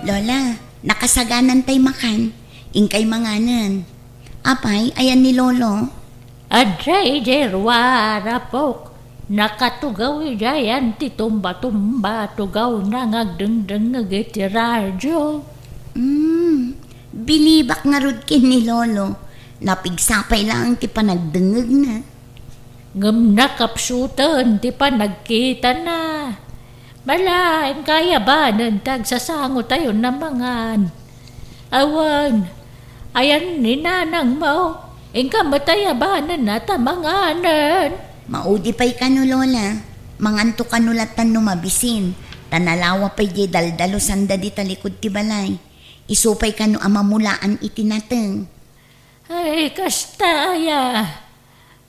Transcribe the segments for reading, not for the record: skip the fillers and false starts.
Lola, nakasaganan tay makan. Ingkay manganan. Apay, ayan ni Lolo. Adjay derwara pok. Nakatugaw jayan ti tumba-tumba tugaw na ngagdeng-deng ngagiti radyo. Bilibak nga rod kin ni Lolo. Napigsapay lang ti panagdengeg na. Ngam nakapsutan ti pa nagkita na. Malaim kaya ba nantag sasango tayo na mangan. Awan, ayan ni nanang mo. Ingka mataya ba na nata manganan. Maudi pa'y kano, Lola. Manganto kanulatan no mabisin. Tanalawa pa'y di daldalo sanda di talikod ti balay. Isupay kano amamulaan itinateng. Ay, kastaya.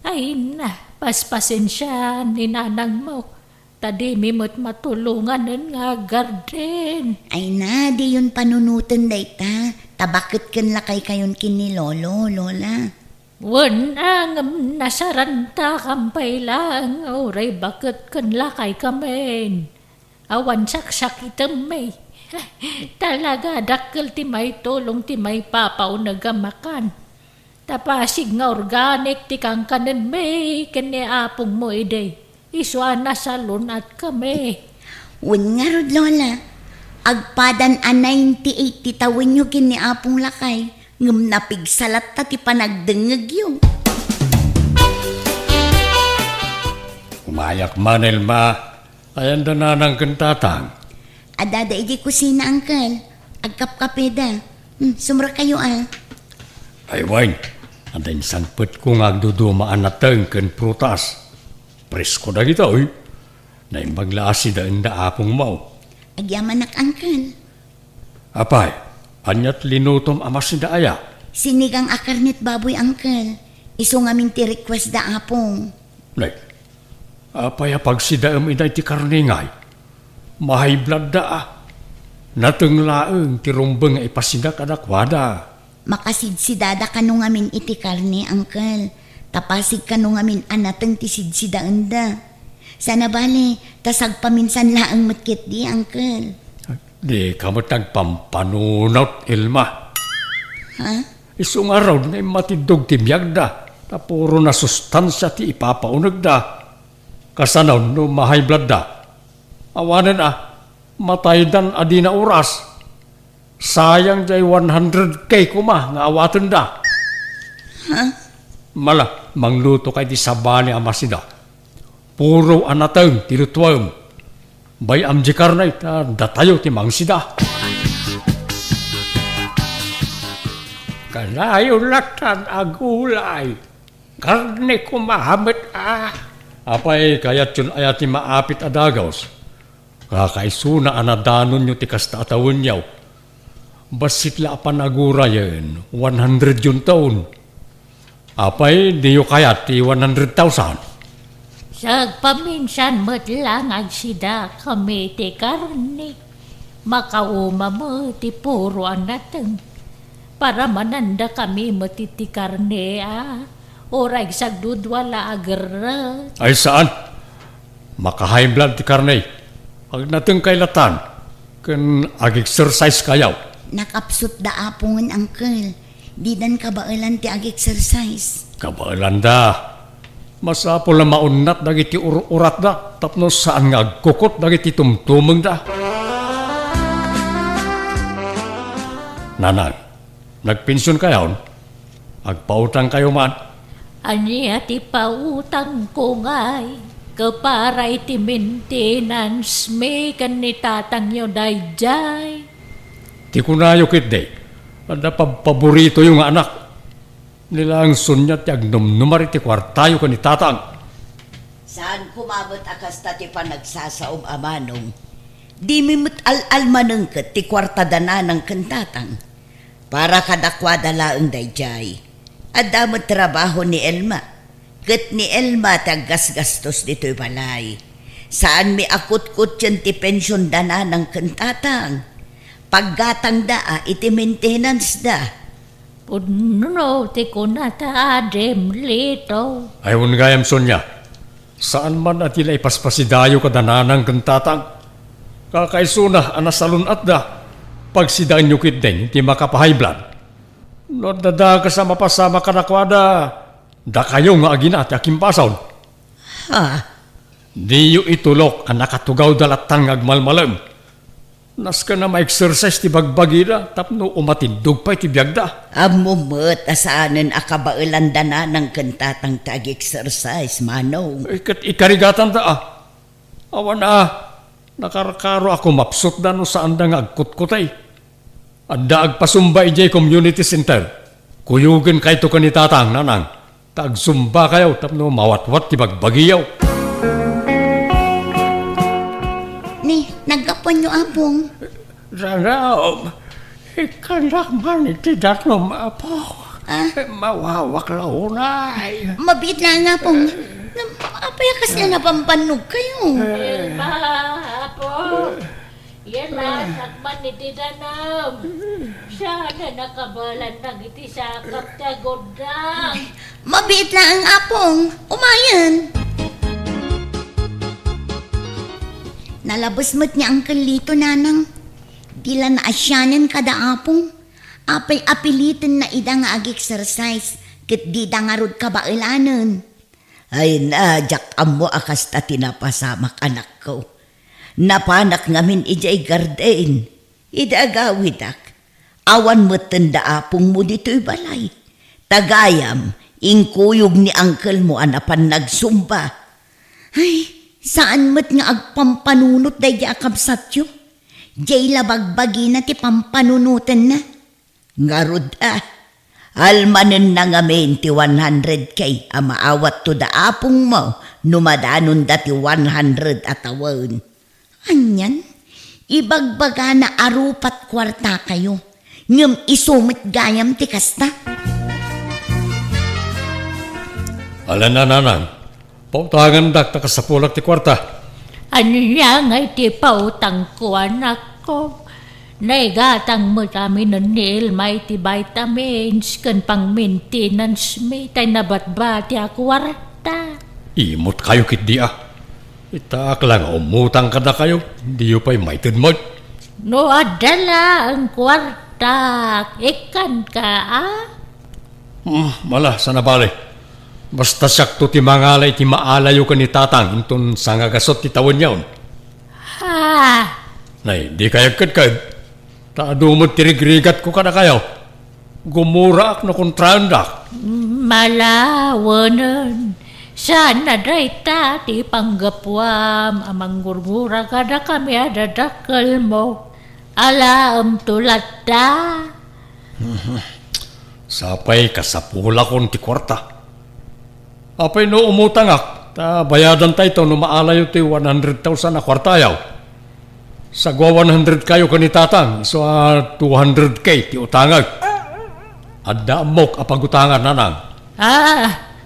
Ay na, paspasensya ni nanang mo. Tadi mimot matulungan nga garden. Ay na, di yun panunutan day ta. Tabakit kan lakay kayon kin ni Lolo, Lola. Wanang nasaranta kampay lang. Oray bakit kan lakay kamen. Awan saksak itam may. Talaga dakkel ti may tulong ti may papaw nagamakan. Tapasig nga organic ti kang kanan may kaniapong mo iday. Iswana sa lunat kami. Wen nga rod, Lola. Agpadan a 98 ti tawin nyo kiniapong lakay. Ngam napigsalat ta ti panagdengeg yun. Umayak man, Elma. Ayan da na ng kantatang. Adada iji kusina, Uncle. Agkapkapeda. Sumra kayo Ay, Wayne. Andayin sangpet kong agdudumaan na teng ken prutas. Presko na kita, oy. Naimbaglaasi da enda apong mau. Agyamanak, Uncle. Apay, anyat linutom amas da aya. Sinigang akarnit baboy, Uncle. Iso ngamin ti request da apong. Nay, apay apag si daem inay ti karningay. Mahay blood da Nateng laeng ti rumbeng ay pasidak adakwada. Makasidsidada kanu ngamin iti karne, Uncle. Tapasig kanu ngamin anateng ti sidsida enda. Sana bale, tasag paminsan laang matkit di, Uncle. Di kamatag pampanunot, Elma. Ha? Isong araw na matidog ti biyag da. Tapuro na sustansya ti ipapaunag da. Kasanaw no mahay blood da. Awanan mataydan adi na oras. Sayang jay 100k kuma nga awatan da. Ha? Mala, mangluto kay di sabani amasida. Puro anateng tirutuam. Bay amjikar na ita datayo ti mangsida. Kalayo latan agulay. Karne ko mahamit Apay kayat yun ayat ti maapit adagaws. Kakaisuna anadanon nyo ti kasta atawin yaw. Basit la panagura yan, 100 yun taon. Apay, di yu kayat ti 100,000. Sagpaminsan matlang agsida kami ti karne. Makauma mo ti puro anateng. Para mananda kami matiti karne Oray sagdudwala agar. Ay saan? Maka-high blood ti karne. Pag nating kailatan, kan ag-exercise kayaw. Nakapsut da apongan, Uncle. Di dan kabailan ti ag-exercise. Kabailan da. Masapol na maunat dagiti urat da. Tapno saan nga agkukot dagiti tumtumeng da. Nanang, nagpensyon kayaw? Agpautang kayo man? Anya ti pautang ko ngay. Kaparay ti maintenance may kanitatang nyo dayjay. Ti kunayo kit day. Ada paborito yung anak. Nilang sunyat ti agnumnumar ti kwartayo kanitatang. Saan kumabot akas ta ti panagsasaom amanong? Di mimut al-almaneng ket ti kwartada ng kantatang. Para kadakwada laeng dayjay. Adamot trabaho ni Elma. Ket ni Elma tagasgastos dito'y balay. Saan mi akut-kut yan ti pensyon dana ng kantatang. Paggatang daa iti maintenance da. Puno ti kunata adem lito. Ayun gayam Sonya. Saan man at ila ipaspasidayo ka dananang kantatang. Kakaisuna anasalun at da. pagsidaan nyo kit din, hindi makapahay blood. No, dada ka sa mapasama ka nakwada, da kayo nga aginat, aking pasaw. Ha? Di yu itulok ang nakatugaw dalatang agmalmalam. Nas ka na ma-exercise ti bagbagi na, tapno umatindog pa iti biyagda. Amumot asaanan akabailan dana ng kantatang tag-exercise, manong. Ikarigatan da Awan nakarakaro ako mapsot da no saan da nga agkutkutay. Adda agpasumba ijay community center. Kuyugin kay to kanitatang nanang. Tagsumba kayo tapno mawatwat ti bagbagiyaw. Ni, nagkapon nyo apong. Ranaom, ikanak man iti datlom apo. Mawawak launay. Mabit na nga pong. Apayakas na napampannog kayo. Ilma, apo. Yan na, sakman ni Tidanam. Siya na nakabalan ng iti sa kaptagodang. Mabit na ang apong. Umayan. Nalabas mo't niya ang kalito, nanang. Dila na asyanan kada apong. Apay apilitin na ida nga ag-exercise. Kit di da nga rod kabailanan. Ay na, jak amo akas ta tinapasamak anak ko. Napanak ngamin ijay garden. Idagawidak. Awan mo tanda apong mo dito'y balay. Tagayam, ingkuyog ni uncle mo anapan nagsumba. Ay, saan mo't nga agpampanunot day akabsatyo? Jay labagbagi na ti pampanunutan na. Ngarod almanen na ngamin ti 100K amaawat to da apong mo numadanon dati 100 atawon. Anyan, ibagbaga na arupat kwarta kayo. Ngam isumit gayam ti kasta. Alan na nanang, pautagan dakta ka sa pulak ti kwarta. Ano niya nga iti pautang ko anak ko. Naigatang mo kami ng nil may ti vitamins kan pang maintenance may tay nabatbati ako warta. Imot kayo kit di Itaak lang umutang ka na kayo, hindi yu pa'y maitin mo. No adala ang kwarta, ikan ka Mala, sana bale. Basta sakto ti mangalay ti maalayo ka ni tatang intun sangagasot ti tawon yaon. Ha? Nay, di kayagkad ka. Taadumot tirigrigat ko ka na kayo. Gumura ak na kontrandak. Malawanan. Sana day ti panggapwam amang gurgura kada kami adadakal mo. Alam tulat ta. Sapay kasapula kon ti kwarta. Apay no umutang ak. Ta bayadan tayo no maalayo ti 100,000 na kwarta yaw. Sagwa 100 kayo kanitatang, so 200K ti utangag. Adda amok apagutangan nanang.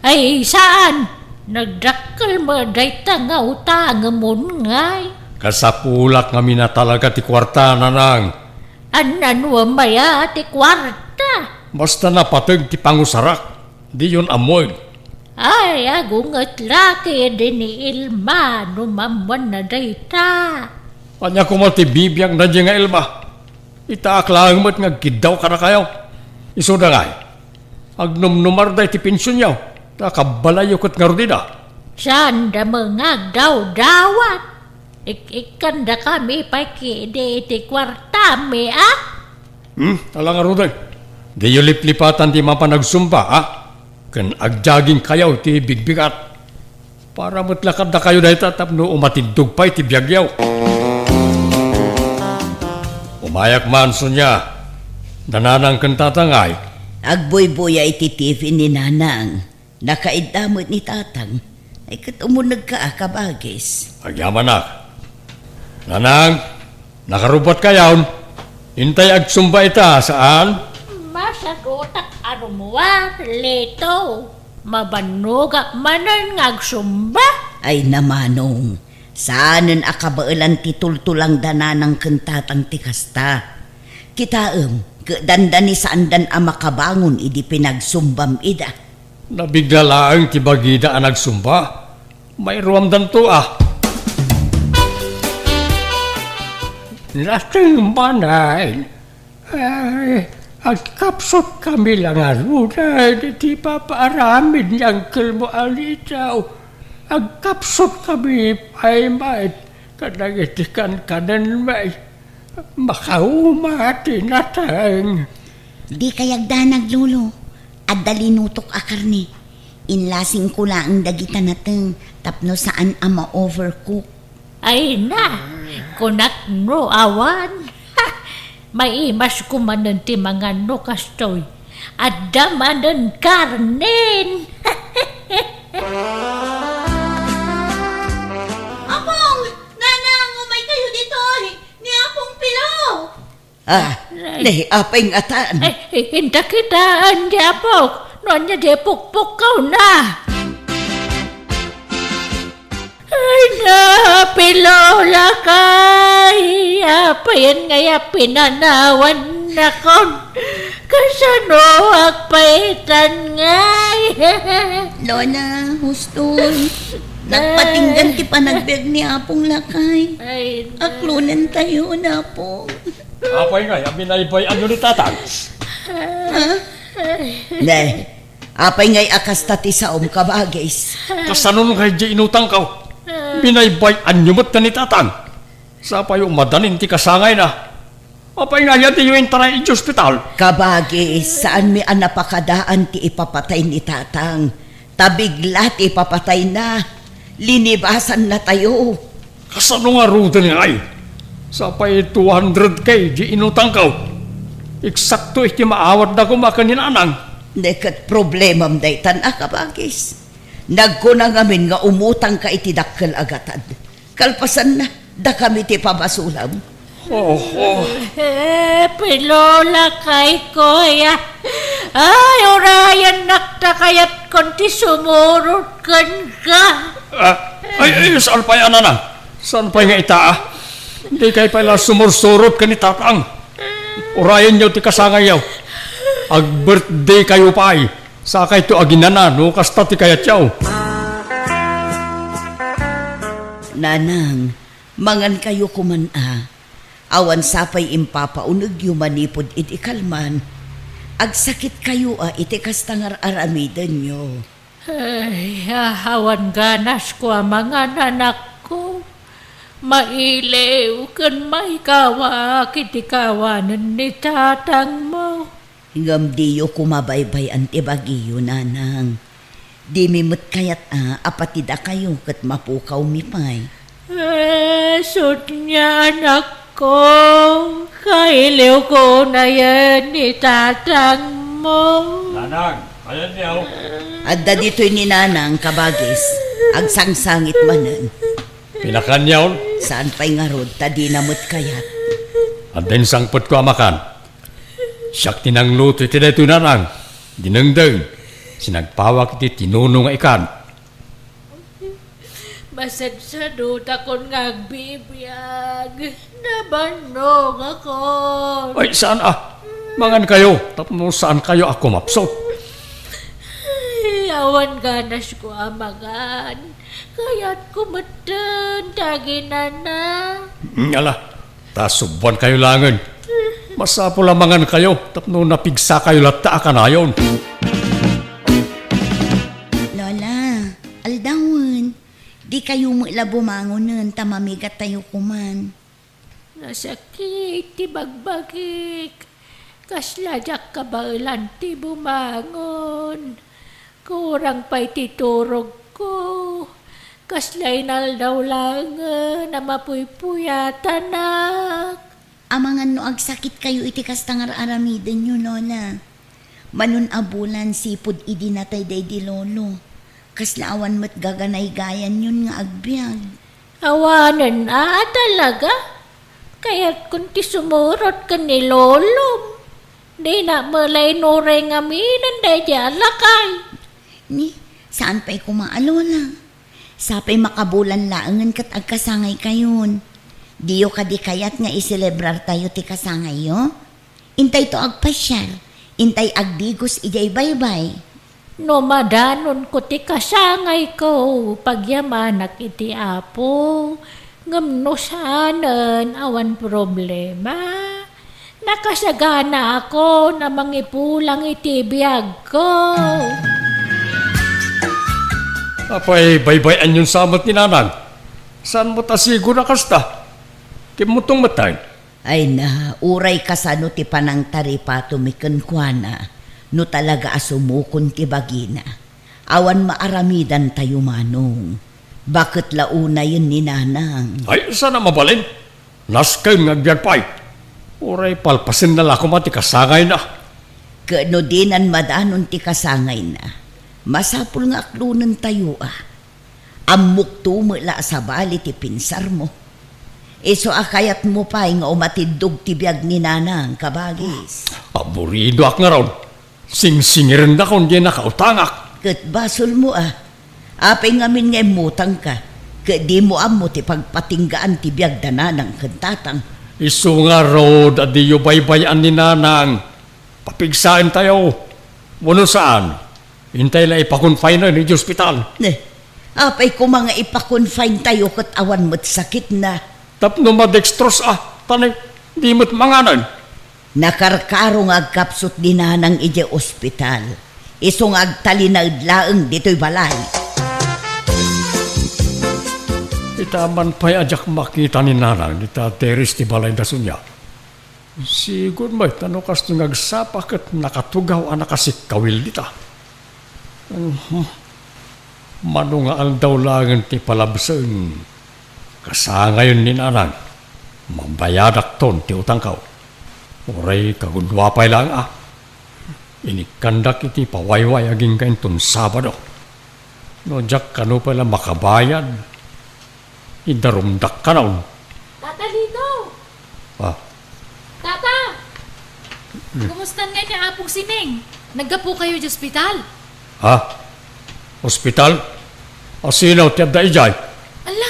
Ay saan? Nagdakkel mo dayta nga utang mo ngay. Kasapulak nga mina talaga ti kwarta nanang. Anan wa maya ti kwarta? Basta napatag ti pangusarak, di yun amoy. Ay agungat laki din ni Ilma numamwan na dayta. Anya ko ti bibiyang na nga Ilma. Itaak lang mo't nga gidaw ka na kayo. Iso na nga agnumnumar day ti pensyon yaw. Nakabalayo kot nga rodina. Saan da mga daw-dawat? Ikan da kami pakide ti kwartami Alang nga rodin. Di yu liplipatan ti mapanagsumba Kan agjaging kayaw ti bigbigat. Para mo't lakad na kayo dahil tapno umatindog pa iti biyagyaw. Umayak manso niya. Nananang kantatangay. Agboy-boya iti TV ni nanang. Nakaidamot ni tatang. Ay katumunag ka kabagis. Agyaman na. Nanang, nakarubat kayaw. Hintay agsumba ita saan? Masagutak arumuwa, leto. Mabanuga manan ngagsumba. Ay namanong. Saanan akabailan titultulang dananang kantatang tikasta. Kitaem, dandan ni saandan ang makabangon idi pinagsumbam ida. Nabigla lang ti bagida ang nagsumba. May ruamdan to Nating manay, Ay, ang kapsot kami lang aruna, di papaaramin niyang mo alitaw. Ang kapsot kami ay may kanangitikan kanan may makaumati natang. Di kayagdanag, lolo. At dalinutok a karne. Inlasing ko lang ang dagita natang tapno saan ama overcook. Ay na, kunak no awan. May imas kumanan ti mga no kastoy. At damanan karnen. Apong! Nanang, umay kayo dito! Ni Apong Pilaw! Di apay ngatan. Ay, hinta kita, andi apok. Noon niya di pukpuk kau na. Ay na, pilola kay. Apayan ngaya pinanawan na kon. Kasano agpaitan ngay. Lola, hustoy. Nagpatinggan ti panagbiag ni Apong Lakay. Ay na. Aklunan tayo na po. Apay nga, abinaybay ano ni tatang? Ne, apay ngay akas tati sa kabagis. Kasanon kay di inutang ka. Binaybay anyumot ka ni tatang. Sa pa yung madanin ti kasangay na. Apay nga yan ti yung taray i hospital. Kabagis, saan mi anapakadaan ti ipapatay ni tatang. Tabigla ti ipapatay na. Linibasan na tayo. Kasano nga ruta ni ay? Sa pa 200 kay di inutang ka. Eksakto iti maawat na kumakaninanang. Nekat problemam daytan kabagis. Nagkunang amin nga umutang ka iti dakkel agatad. Kalpasan na, da kami ti pabasulam. Pilola kay kuya. Ay, orayan nakta kayat konti sumurot kan ka. Ay, saan pa yan na? Saan pa nga itaa? Hindi kayo pala sumursurot ka ni tatang. Orayan niyo ti kasangay yaw. Ag-birthday kayo pa ay. Sakay to aginana, no? Kasta ti kayat yaw. Nanang, mangan kayo kumana. Awan sapay impapaunag yu manipod iti kalman. Agsakit kayo iti kastangar aramidan nyo. Ay, awan ganas ko ang mga nanak ko. Mailew kan may kawa kiti kawanan ni tatang mo. Hingam diyo kumabaybay antibagiyo, nanang. Di mimut kayat apatida kayo kat mapukaw mipay. Sud niya anak ko. Kailew ko na yan ni tatang mo. Nanang, ayan yaw. Adda dito'y ni nanang kabagis. Agsangsangit manan. Pinakanyaw. Saan pa'y nga rod, tadi namut kayat. At din sangpot ko amakan. Siyak tinangluto iti dito nanang. Dinengdeng. Sinagpawak iti tinunong ikan. Masadsadot akong ngagbibiyag. Nabanog ako. Ay, saan Mangan kayo. Tapos saan kayo ako mapsot? Awan ganas ko amagan. Kaya't kumatan, taginan na. Ala, tasubuan kayo langan. Masapo lamangan kayo. Tapos napigsa kayo lata akanayon. Lola, aldawan. Di kayo mula bumangon nun, tamamigat tayo kuman. Nasakit, ti bagbagik. Kasladyak kabailan ti bumangon. Kurang pa'y titurog ko. Kaslay naldaw lang na mapuypuyatan nak. Amangan no agsakit kayo iti kastangar aramiden nyo, Lola. Manun abulan sipod idi natay day di lolo. Kaslaawan mo't gaganay gayan yun nga agbyag. Awanan talaga. Kaya't kung ti sumurot ka ni lolo. Di na malay nore nga minan day di alakay. Ni, saan pa'y kumaalola? Sapay makabulan laangan kat agkasangay kayon. Diyo ka di kayat nga iselebrar tayo ti kasangay yo? Intay to agpasyal. Intay agdigos ijay baybay. No madanon ko ti kasangay ko. Pagyamanak iti apo. Ngamno sanan awan problema. nakasagana ako na mangipulang itibiyag ko. Apay, baybayan yung samot ni nanang. Saan mo tasigo na kasta? Kimutong matay. Ay na, uray kasano ti panang taripa tumiken kuana, no talaga asumukon ti bagina. Awan maaramidan tayo manong. Bakit launa yun ni nanang? Ay, sana mabalin. Naskay ngagbiagpay. Uray palpasin na lako mati kasangay na. Kano dinan madanon ti kasangay na. Masapul nga aklunan tayo Amok tumula sa bali ti pinsar mo. Iso akayat mo pa nga umatidog ti biyag ni nanang kabagis. Aburido ak nga raw. Sing-singirin na kung di nakautangak. Kat basol mo Apay ngamin nga mutang ka. Kat di mo amo ti pagpatinggaan ti biyag dananang kantatang. Isu nga raw at di yu baybayan ni nanang. Papigsain tayo. Wano saan? Hintay la ipakonfine na ni hospital. Apay ko mga ipakonfine tayo kat awan mo't sakit na. Tapno madextros tanay, di mo't manganan. Nakarkaro nga agkapsot din na ng ije ospital. Isong agtali na idlaeng dito'y balay. Itaman pa'y ajak makita ni nanang ni tateris ti balay da sunya. Sigod may tanukas nung agsapak at nakatugaw nakasikawil dita. Manungaal daw lang ti palabsang. Kasangayon ni nanang, mambayadak ton ti utang kaw. Uray kagudwapay lang Inikandak iti pawayway aging kain ton Sabado. No jak kano pala makabayad. Idarumdak ka naon. Tata dito! Tata! Kumusta nga niya apong sining? Naggapo kayo di ospital? Hospital? Asinaw tiyad da ijay? Ala,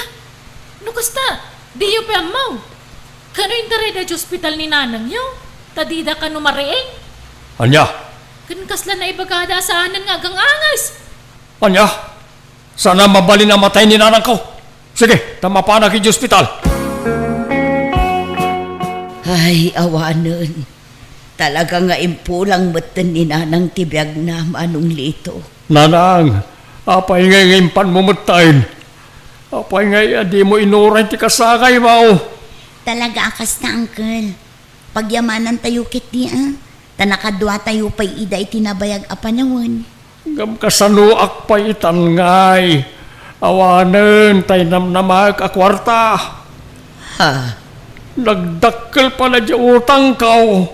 kasta? Di yu pa amaw. Kano yung taray da di ospital ni nanang yu? Tadida ka numariing? Anya? Kasla na ibagada sa anan nga agang angas. Anya? Sana mabali na matay ni nanang ko. Sige, tama pa na ki hospital. Ay, awanon. Talaga nga impulang matan ni nanang tibiyag na manong lito. Nanang, apay ngay ngayimpan mo matayin. Apay ngay di mo inuray ti kasakay mao. Talaga akas na, uncle. Pagyamanan tayo kit di Tanakadwa tayo pa'y ida itinabayag apanawan. Gam kasanuak pa itan ngay. Awanen tay namnamag akwarta. Nagdakkel pala di utang kaw.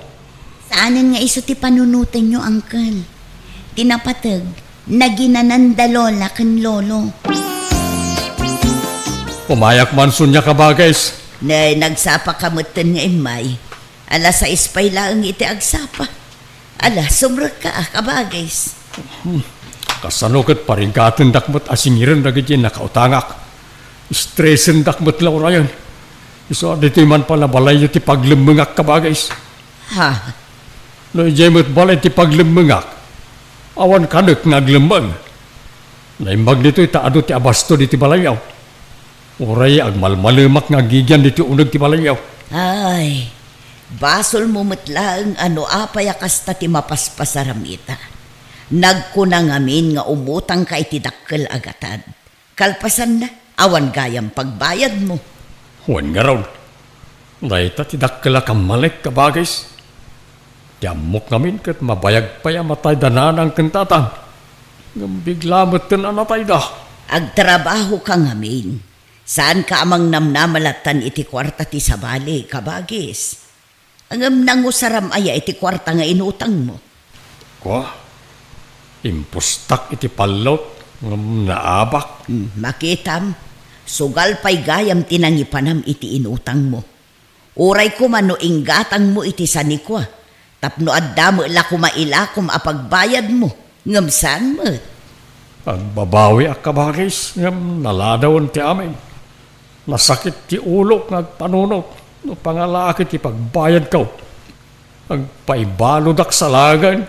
Saanan nga iso ti panunutan nyo, uncle? Tinapatag, naginanandalola kan lolo. Pumayak man sunya ka bagais. Na nagsapa kamutan nga imay. Ala sa ispay lang iti agsapa. Ala, sumrag ka kabagais. Kasanukat paringkatan dakmat asingiran na giti nakautangak. Stressen dakmat law na yan. Iso dito man pala balay ti paglimengak kabagais. No ijemot balay ti paglimengak. Awan kanuk naglimeng. Naimbag dito itaado ti abasto diti balayaw. Uray agmalmalimak nga gigyan diti unag ti balayaw. Ay, basol mo matlaang apay akasta ti mapaspasaramita. Nagkunang amin nga umutang ka iti dakkel agatan. Kalpasan na, awan gayam pagbayad mo. Huwag nga raw. Naita ti dakkel akamalik kabagais. Tiamok namin kat mabayag pa matay dananang kentatan. Bigla matin anatay da. Agtrabaho ka ngamin. Saan ka amang namnamalatan iti kwarta ti sabali, kabagis? Ang nangusaram aya iti kwarta nga inutang mo. Impustak iti palot, naabak. Makitam, sugal pa'y gayam tinangipanam iti inutang mo. Uray ko man no inggatang mo iti sanikwa. Tapno addamo la kumailakom apagbayad mo. Ngamsan mo. Ang babawi ak kabagis, ngam naladawon ti amin. Nasakit ti ulok nagpanunot. No pangalaki ti pagbayad ko. Ang paibalodak sa lagan.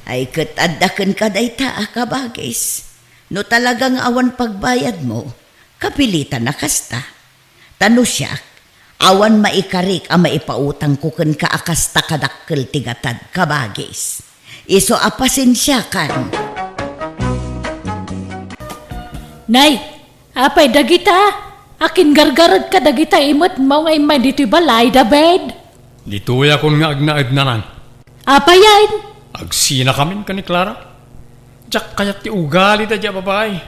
Ay katadakan ka dayta kabagis. No talagang awan pagbayad mo, kapilitan na kasta. Tano siya, Awan maikarik ang maipautang ko kan kaakasta kadakkel tigatad kabagis. Iso apasensya kan. Nay, apay dagita? Akin gargarad ka dagita imot mo ngay may dito'y balay da bed. Dito'y akong nga agnaid na lang. Apayan? Agsina kami ka ni Clara. Diyak kayat ti ugali da diya babae.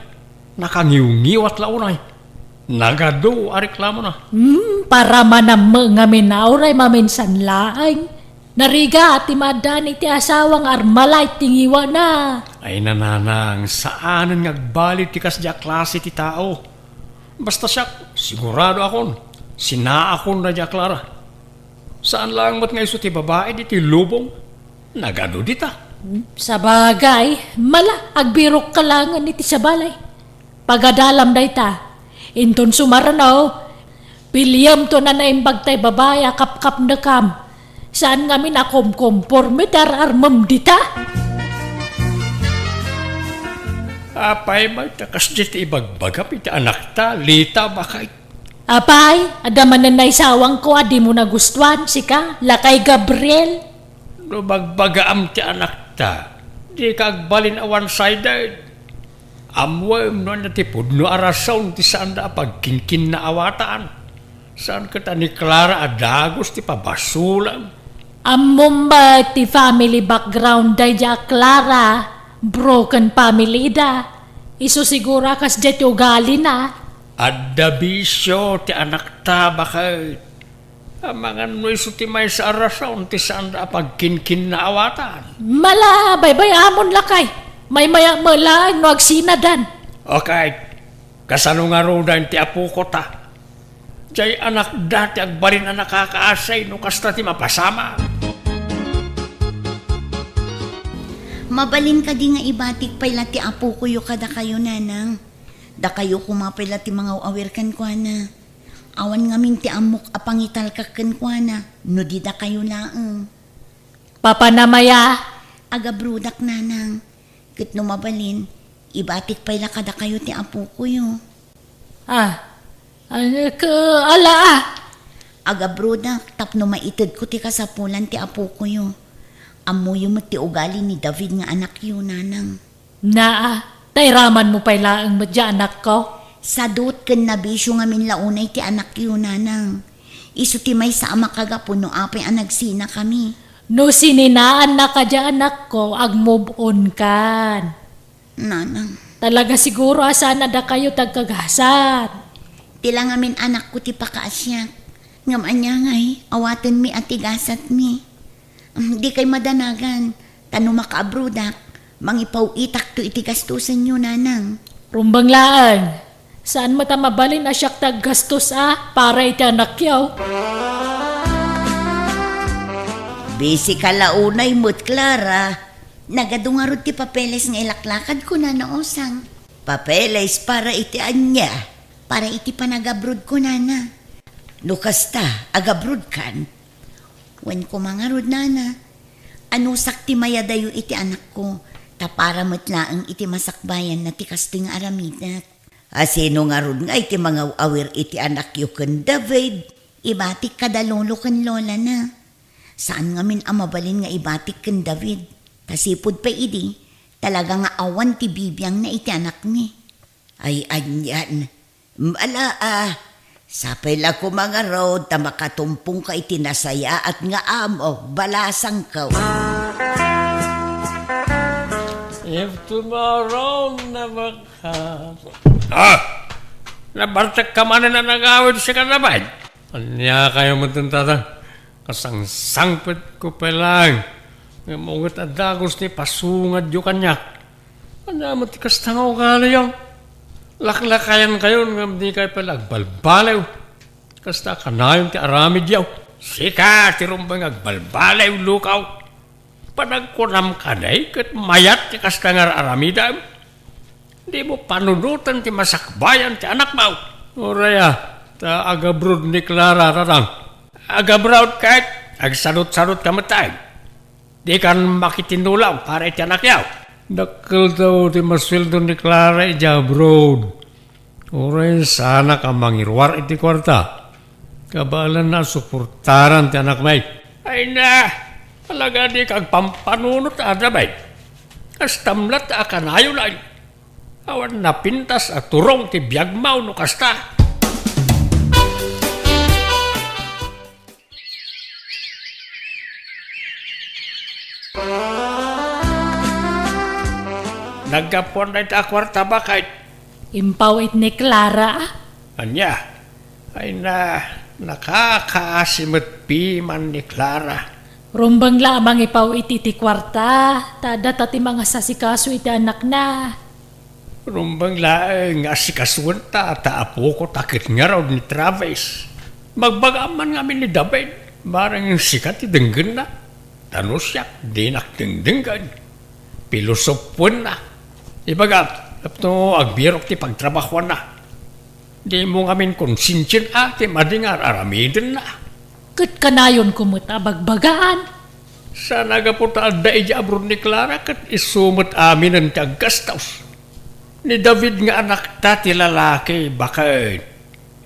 Nakangiw-ngiwat launay. Nagado, areklamo na. Para manam nga minauray maminsan laang. Nariga at imadan iti asawang armalay tingiwa na. Ay nananang, saanan ngagbalit ti kasya klase ti tao. Basta siya, sigurado akon. Sinaakon na diya Clara. Saan lang mat nga iso ti babae di ti lubong? Nagado dita. Sa bagay, mala agbirok ka langan iti sa balay. Pagadalam day ta. Inton sumaranaw, piliyam to na naimbag tay babae kap-kap na kam. Saan nga minakom-komporme armam dita? Apay may takas di ti ibagbagap iti anak ta, lita bakay. Apay, adaman na naisawang ko adi mo nagustuhan sika, lakay Gabriel. No bagbagaam ti anak ta, di kagbalin a one-sided. Amwem no na ti pudno arasaw ti saan da pagkingkin na awataan. Saan ka ta ni Clara adagos ti pabasulan. Amom ba ti family background day ja Clara, broken family da. Iso sigura kas jet ugali na. Adda bisyo ti anak ta bakay. Amangan no iso ti may sa arasaw ti saan da pagkingkin na awatan. Mala, baybay amon lakay. May maya malaan no agsinadan. Okay, kasano nga rodan ti apo ko ta. Diyay anak dati agbarin na nakakaasay no kasta ti mapasama. Mabalin ka di nga ibatik pala ti apo ko yu kada kayo nanang. Da kayo kumapila ti mga awirkan ko na. Awan ngamin ti amok apangital kaken ko na. No di da kayo laang. Papanamaya. Aga brudak nanang. Kit no mabalin, ibatik pala kada kayo ti apo ko yu. Ala. Aga brudak, tapno maitid ko ti kasapulan ti apo ko yu. Amo yu ti ugali ni David nga anak yu nanang. Tayraman mo pala ang madya anak ko. Sadot ken nabisyo nga min launay ti anak yu nanang. Isu ti may sa ama kagapon no apay ang nagsina kami. No sininaan na ka dya anak ko, ag-move on kan. Nanang, Talaga siguro asana da kayo tagkagasat. tila nga min anak ko ti pakaasyak. Ngam anya ngay, awaten mi at tigasat mi. Di kay madanagan, tano makaabrudak, mangipaw itak to itigastusan nyo nanang. Rumbang laan, saan mo tamabalin asyak taggastos para iti anak yaw? Bisi ka launay mo't Clara. Nagadungarod ti papeles nga ilaklakad ko na naosang. Papeles para iti anya. Para iti panagabrod ko nana. Nukasta, agabrod kan. Wen ko mangarod nana. Ano sakti mayadayo iti anak ko. Tapara matlaang iti masakbayan na ti kasting aramidat. Asino nga ron nga iti mga awir iti anak yu ken David. Ibatik kadalolo ken lola na. Saan nga min amabalin nga ibatik ken David? Tasipod pa idi, talaga nga awan ti bibiyang na iti anak ni. Ay anyan. Mala sapay la ko mga road ta makatumpong ka iti nasaya at nga amo balasang ka. If tomorrow never comes. Nabartak ka man na nag-awid siya ka naman. Anya kayo mo tata. Kasang sangpet ko pa lang. Mungat at dagos ni pasungad yung kanya. Anya mo tikas tangaw ka na yung. Laklakayan kayo nga di kayo pala agbalbalaw. Kasta ka na yung ti aramid yaw. Sika, tirumbang agbalbalaw lukaw. Panagkunam ka na kat mayat ti kasta nga aramidam. Di mo panunutan ti masakbayan ti anak mo. Oraya, ta agabrod ni Clara rarang. Agabrod kahit agsalot-salot ka matay. Di kan makitinulaw para iti anak yaw. Dakil daw ti masweldo ni Clara iti abroad. Oray sana ka mangirwar iti kwarta. Kabalan na suportaran ti anak may. Ay na, talaga di kag pampanunot ada bay. Kastamlat akanayo lang. Awan na pintas at turong ti biyagmaw no kasta. Nagkapon na ito akwarta ba kahit Impawit ni Clara. anya? Ay na, nakakaasimot piman ni Clara. Rumbang lamang ipawit iti kwarta. Tada tati mga sasikaso iti anak na. Rumbang laeng asikasuan ta apo ko takit nga raw ni Travis. Magbagaman nga ni David. Marang sikat idenggan na. Tanusyak, dinak dengdenggan. Pilosopon na. Ibaga, tapno agbirok ti pagtrabahuan na. Di mo ngamin konsensyen ati madingar aramidin na. Kat kanayon kumuta bagbagaan. Sa nagaputa da ija abron ni Clara kat isumot amin ang tiagastaws. Ni David nga anak ta ti lalaki bakit.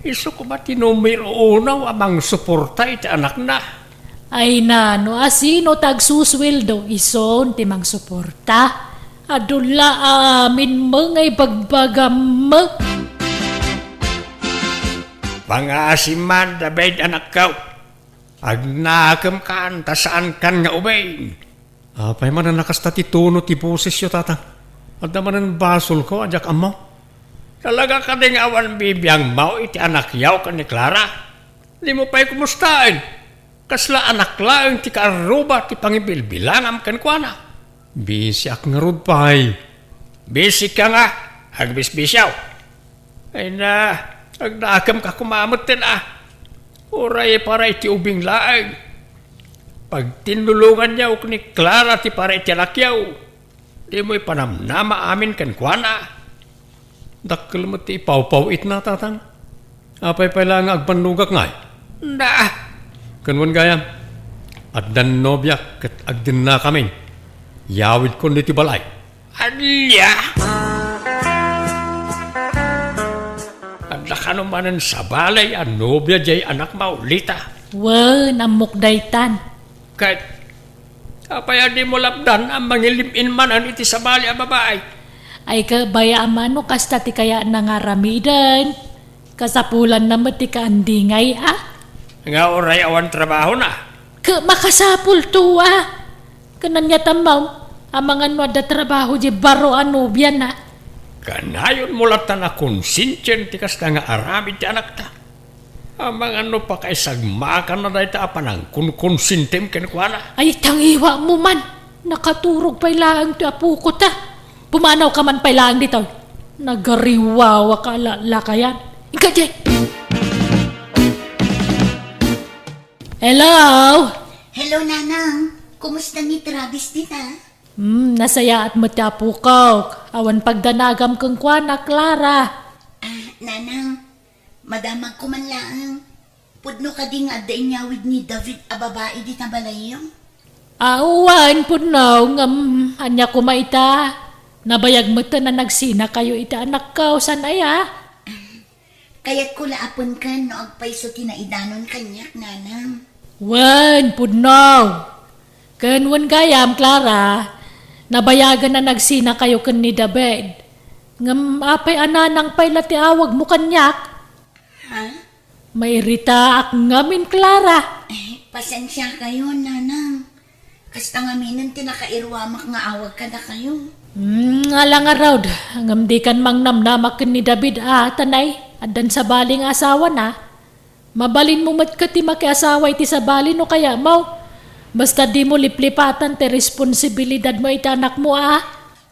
Iso ko ba tinumiro unaw amang suporta iti anak na. Ay na, no asino tagsusweldo ison timang suporta. Adula amin mangay bagbagam. Pangasiman David anak kau. Agnakam kan tasaan kan nga ubay. Apay man ang nakasta ti tono ti boses yo tatang. At naman ang basol ko ajak amaw. Talaga ka ding awan bibiyang mau iti anak yaw ka ni Clara. Di mo pa'y kumustain. Kasla anak laeng ti kaaruba ti pangibilbilangam kan kwa na. Bisi ak nga rod pa'y. Bisi ka nga. Agbisbisyaw. Ay na, agnakam ka kumamot din ah. Uray para iti ubing laeng. Pag tinulungan niya ni Clara ti para iti anak yaw. Di mo'y panamnama amin kan kwa na. Dakkel mo ti ipaw-pawit na tatang. Apay pala nga agpanlugak ngay. Na! Kanwan gayam. At dan nobya kat agdin na kami. Yawid ko niti balay. Alya! At nakanomanan sa balay ang nobya jay anak maulita. Wan, amok daytan. Kahit apay di mo labdan ang mangilimin manan iti sa balay ang babae. Ay kabaya amano kasta ti kaya nangaramidan. Kasapulan na mati ka andingay Nga oray awan trabaho na. Ka makasapul to Kanan niya tamaw. Ang mga nwada trabaho di baro anubya na. Kanayon mo latan na konsensyen ti kasta nga aramid ti anak ta. Ang mga ano pa kay sagmakan na dahi ta apanang konsentem kenkwana. Ay tangiwa mo man. Nakaturog pa ilang ti apu ko ta. Pumanaw ka man pa ilang dito. Nagariwawa ka lakayan. Ika jay. Hello? Hello, Nanang. Kumusta ni Travis dita? Nasaya at matapukaw. Awan pagdanagam kang kwa na Clara. Nanang, madamag ko man lang. Pudno ka ding adda inyawid ni David a babae di na balayong? Awan po anya kumaita. Nabayag mo to na nagsina kayo ita anak ka o sanaya. Kaya't kula apon ka no agpaiso tinaidanon kanyak, Nanang. Wan po Kanwan gayam, Clara. Nabayagan na nagsina kayo kan ni David. Ngam apay ananang pay lati awag mo kanyak. Ha? May rita ak ngamin, Clara. Pasensya kayo, Nanang. Kasta nga minan tinakairwamak nga awag ka na kayo. Alang araw, ngam di kan mang namnamak ni David tanay. Adan sa baling asawa na. Mabalin mo mat ka ti makiasawa iti sa balin o kaya mau. Basta di mo liplipatan ti responsibilidad mo iti anak mo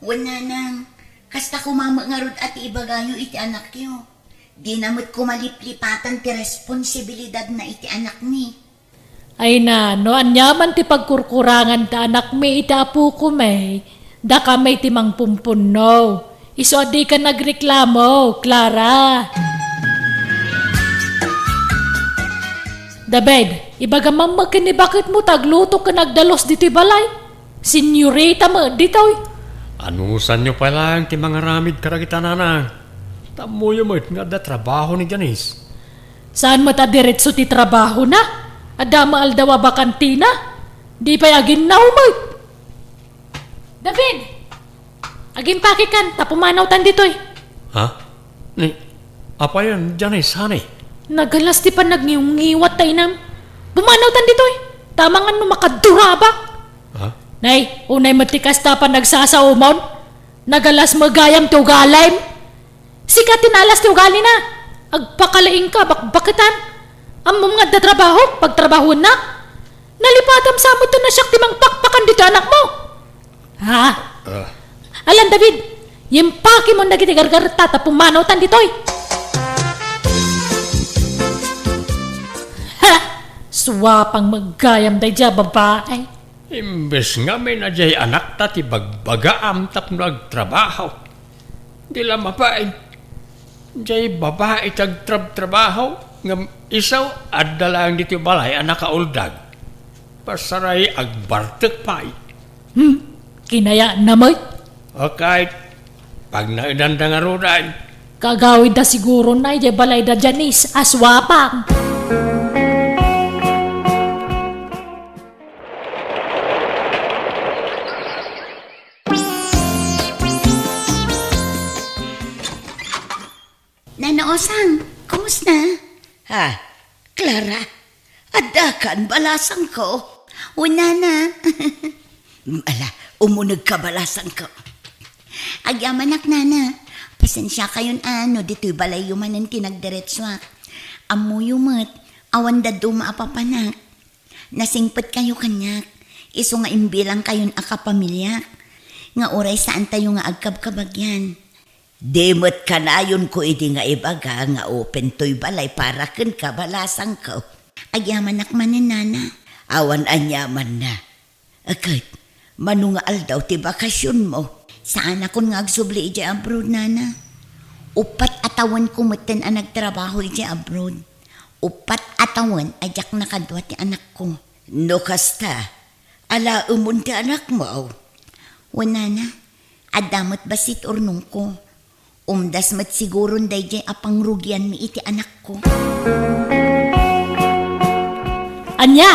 Wan, Nanang. Kasta kumama nga rod at ibagayo iti anak yo. Di namot kumaliplipatan ti responsibilidad na iti anak ni. Ay na, no anyaman ti pagkurkurangan ta anak mi iti apu ko may. Da ka may timang pumpuno. Iso di ka nagreklamo, Clara. David, ibaga mamagin ni bakit mo tagluto ka nagdalos dito balay? Senyorita mo dito. Anusan nyo pa lang ti mga ramid karakita nanang. Tamo yung mo nga da trabaho ni Janice. Saan matadiretso ti trabaho na? Adama aldawa ba kantina? Di pa agin na umay. David! Agin pakikan, tapumanaw tan ditoy. Ha? Ni, apa yan, Janice, honey? Nagalas ti pa nagngiwat tayo nam. Bumanaw tan ditoy. Tamangan no makadurabak. Ha? Nay, unay matikas ta pa nagsasaumaw. Nagalas magayam ti ugalim. Sika tinalas ti ugali na. Agpakalaing ka, bakbakitan. Amom nga da trabaho, pagtrabaho na. Nalipatam sa mo to na siyak timang pakpakan dito anak mo. Ha? Alam David, yung paki mo nagitigargar tatapumanaw tan ditoy. Ha! Suwapang magayam day dya babae. Imbes nga may najay anak ta ti bagbaga tap nagtrabaho. Di lang mapain. Jay babae trabaho nga isaw adalang dito balay anak kauldag. Pasaray agbartek pay. Kinaya namoy. O kahit pag naidanda nga rudan. Kagawid da siguro na jay balay da Janice aswapang. Nana Osang, kumusta? Ha? Clara, adakan balasang ko. Una na. Ala, umunag ka balasang ko. Agyamanak nana. Pasensya kayon dito'y balay yumanan tinagdiretswa. Amo yumat, awan da dumaapapanak. Nasingpet kayo kanyak. Iso nga imbilang kayon akapamilya. Nga oray saan tayo nga agkabkabagyan. Demot ka na yun ko iti nga ibaga nga open to'y balay para ken ka balasang ko. Agyamanak manin nana. Awan anyaman na. Agad, manungaal daw ti bakasyon mo. Saan ako nga agsubli iti abroad nana? Upat atawan kumuten ang nagtrabaho iti abroad. Upat atawan ajak nakadwa ti anak ko. No kasta, ala umunti anak mo. Wana na, adamot basit urnong ko. Umdas mat siguro day jay apang rugyan mi iti anak ko. Anya,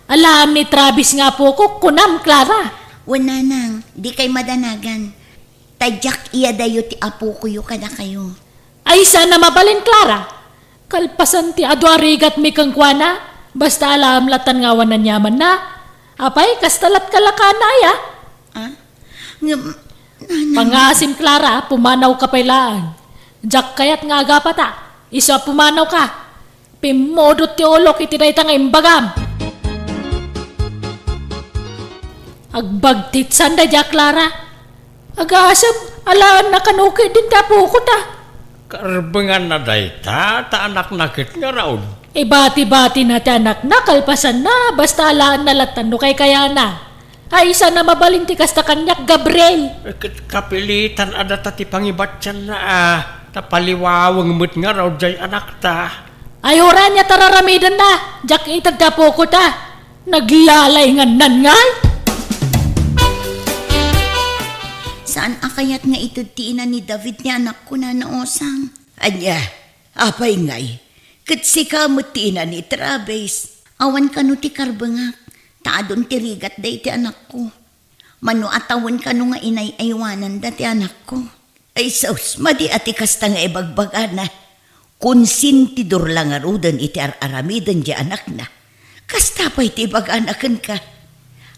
alam ni Travis nga po ko kunam, Clara. Wana nang, di kay madanagan. Tadyak iya dayo ti apo ko yu kada kayo. Ay sana mabalin, Clara. Kalpasan ti adwarigat mi kang kwana. Basta alam latan nga wanan yaman na. Apay, kastalat kalakana ya. Pangasim, Clara, pumanaw ka pailaan. Jak kayat nga agapata. Isa pumanaw ka. Pimodot ti olok iti dayta nga imbagam. Agbagtit sanda jak, Clara. Agasam, alaan na kanuki din tapo ko ta. Karbengan na dayta, ta anak nakit nga raon. Bati-bati na ti anak na, kalpasan na, basta alaan na latan no kay kaya na. Ay, isa na mabalin ti kasta kanyak, Gabriel. Kapilitan ada ti pangibatyan na tapaliwawang mo't nga raw jay anak ta. Ay, ora niya tararamidan na. Jak itag tapo ko ta. Nagyalay nga nangal. Saan akayat nga itutiinan ni David ni anak ko na naosang? Anya, apay ngay. Katsi ka mutiina ni Travis. Awan ka no ti karbangak. Taadon tirigat day ti anak ko. Mano atawan ka no nga inay aywanan da ti anak ko. Ay saus, madi ati kasta nga ibagbaga na. Konsintidor lang arudan iti aramidan di anak na. Kasta pa iti ibag-anakan ka.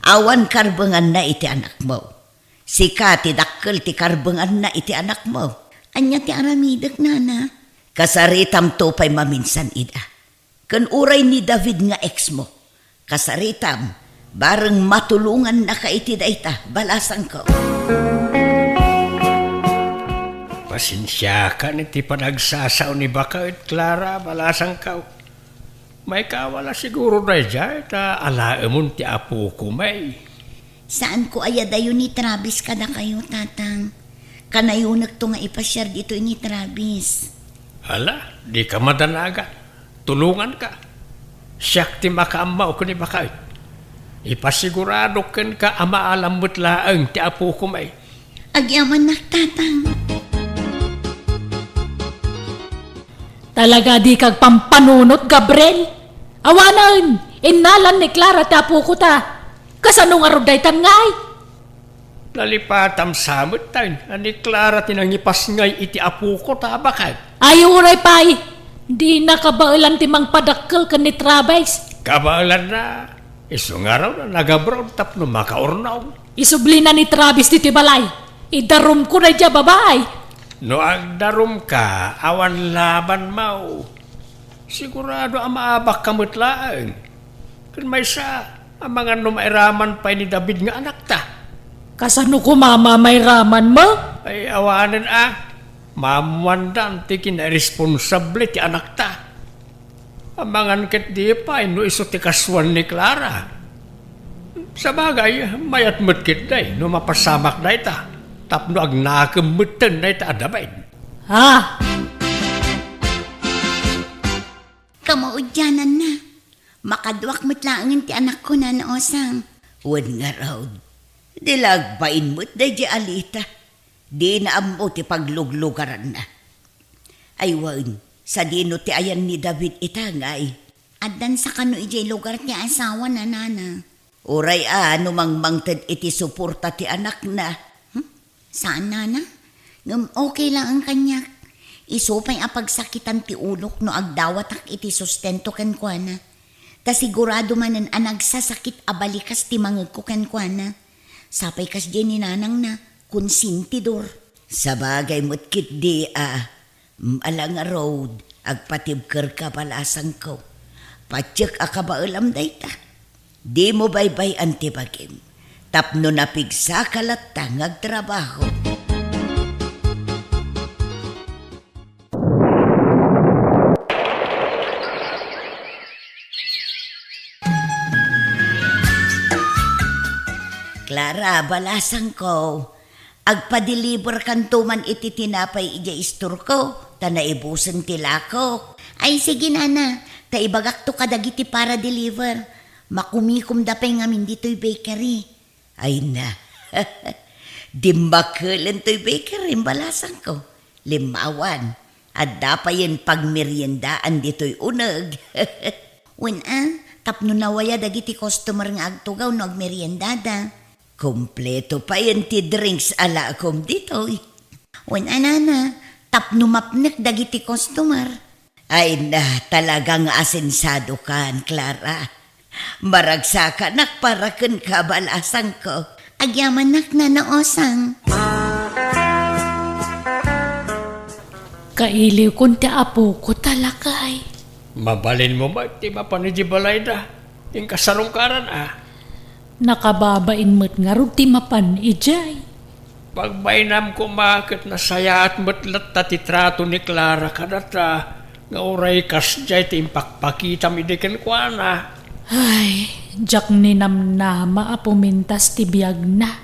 Awan karbangan na iti anak mo. Sika ti dakkel ti karbangan na iti anak mo. Anya ti aramidak nana. Kasaritam to pa'y maminsan ida. Kan uray ni David nga ex mo. Kasaritam, bareng matulungan na ka iti dayta, balasang ko. Pasensya ka niti panagsasaw ni Bakawit, Clara, balasang ka. May kawala siguro na dyan, alaamon ti apo ko may. Saan ko ayadayo ni Travis kada kayo, tatang? Kanayunak to nga ipasyar dito ni Travis. Hala, di ka madanaga. Tulungan ka. Siyak ti makaamaw ko ni Bakawit. Ipasigurado ken ka ama alam mo't laang ti apo ko may. Agyaman na, tatang. Talaga di kag pampanunot, Gabriel. Awanan, inalan ni Clara tapo ko ta. Kasanong aruday tan ngay? Nalipatam samot tayo. Ani Clara tinangipas ngay iti apo ko tabakad. Ayaw uray pay. Di nakabailan timang padakkel ka ni Travis. Kabalan na. Isong araw na nagabroad tapno makaurnaw. Isubli na ni Travis diti balay. Idarum ko na dya babae. No ang darum ka, awan laban mau. Sigurado ang maabak kamot laang. Kung may sa, ang mga numairaman pa ni David nga anak ta. Kasano ko mama may raman mo? Ay awanan mamuandan ti kinaresponsable ti anak ta. Amangan ket di pa, no iso ti kaswan ni Clara. Sa bagay, mayat mutkit day, no mapasamak day ta. Tapno ag nakamutan day ta adabay. Ha? Kamaudyanan na. Makadwak mo't laangin ti anak ko na naosang. Wan nga raw. Dilagbain mo't da di alita. Di na amo ti pagluglugaran na. Ay wan, sa dino ti ayan ni David itangay. Addan sa kano ijay lugar ti asawa na nana. Uray numangmangtad iti suporta ti anak na. Saan nana? Okay lang ang kanyak. Isupay apagsakitan ti ulok no agdawatak iti sustento ken kuana. Ta sigurado manen anagsasakit abalikas ti mangeg ko ken kuana. Sapay kas di ni nanang na konsintidor. Sa bagay mo't kit di alang road agpatibker ka palasang ko. Patsyak akabaalam dayta. Di mo baybay antibagim. Tapno napigsa kalatang agtrabaho. Clara, balasang ko. Agpa-deliver kan tuman iti tinapay ija istor ko. Tanaibusan tilakok. Ay sige nana, ta ibagak to kadagiti para deliver. Makumikum dapay ngamin dito'y bakery. Ay na. Dimbakalan to'y bakery balasang ko. Limawan. At dapayin pagmeryendaan dito'y unag. Tapno nawaya dagiti customer nga agtugaw no agmeryendada. Kompleto pa yan ti drinks ala akom dito'y. Nana, tapno mapnek dagiti customer. Ay na, talagang asensado kan, Clara. Maragsakan nakparakan ka balasang ko. Agyaman na naosang. Kailiw kun ti apo ko talakay. Mabalin mo ba, ti mapanidi balay da. Yung kasarungkaran Nakababain mo't nga rug ti mapan ijay. Pagbainam ko makit na saya at matlat ta titrato ni Clara kadata. Nga oray kasjay ti impakpakitam idikin ko Ay, jak ni namnama apumintas ti biyag na.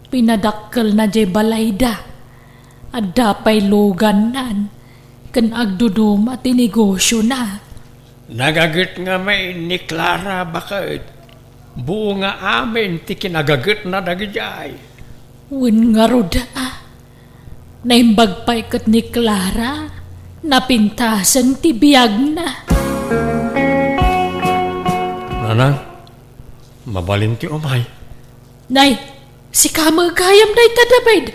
Pinadakkel na jay balayda. At dapay lugan nan. Kan agdudum at tinegosyo na. Nagagit nga may ni Clara bakit. Buo nga amin ti kinagagit na dagijay. Wen nga roda Naimbag pa ikat ni Clara. Napintasan ti biyag na. Nanang, mabalin ti umay. Nay, si kamagayam day tadabayd.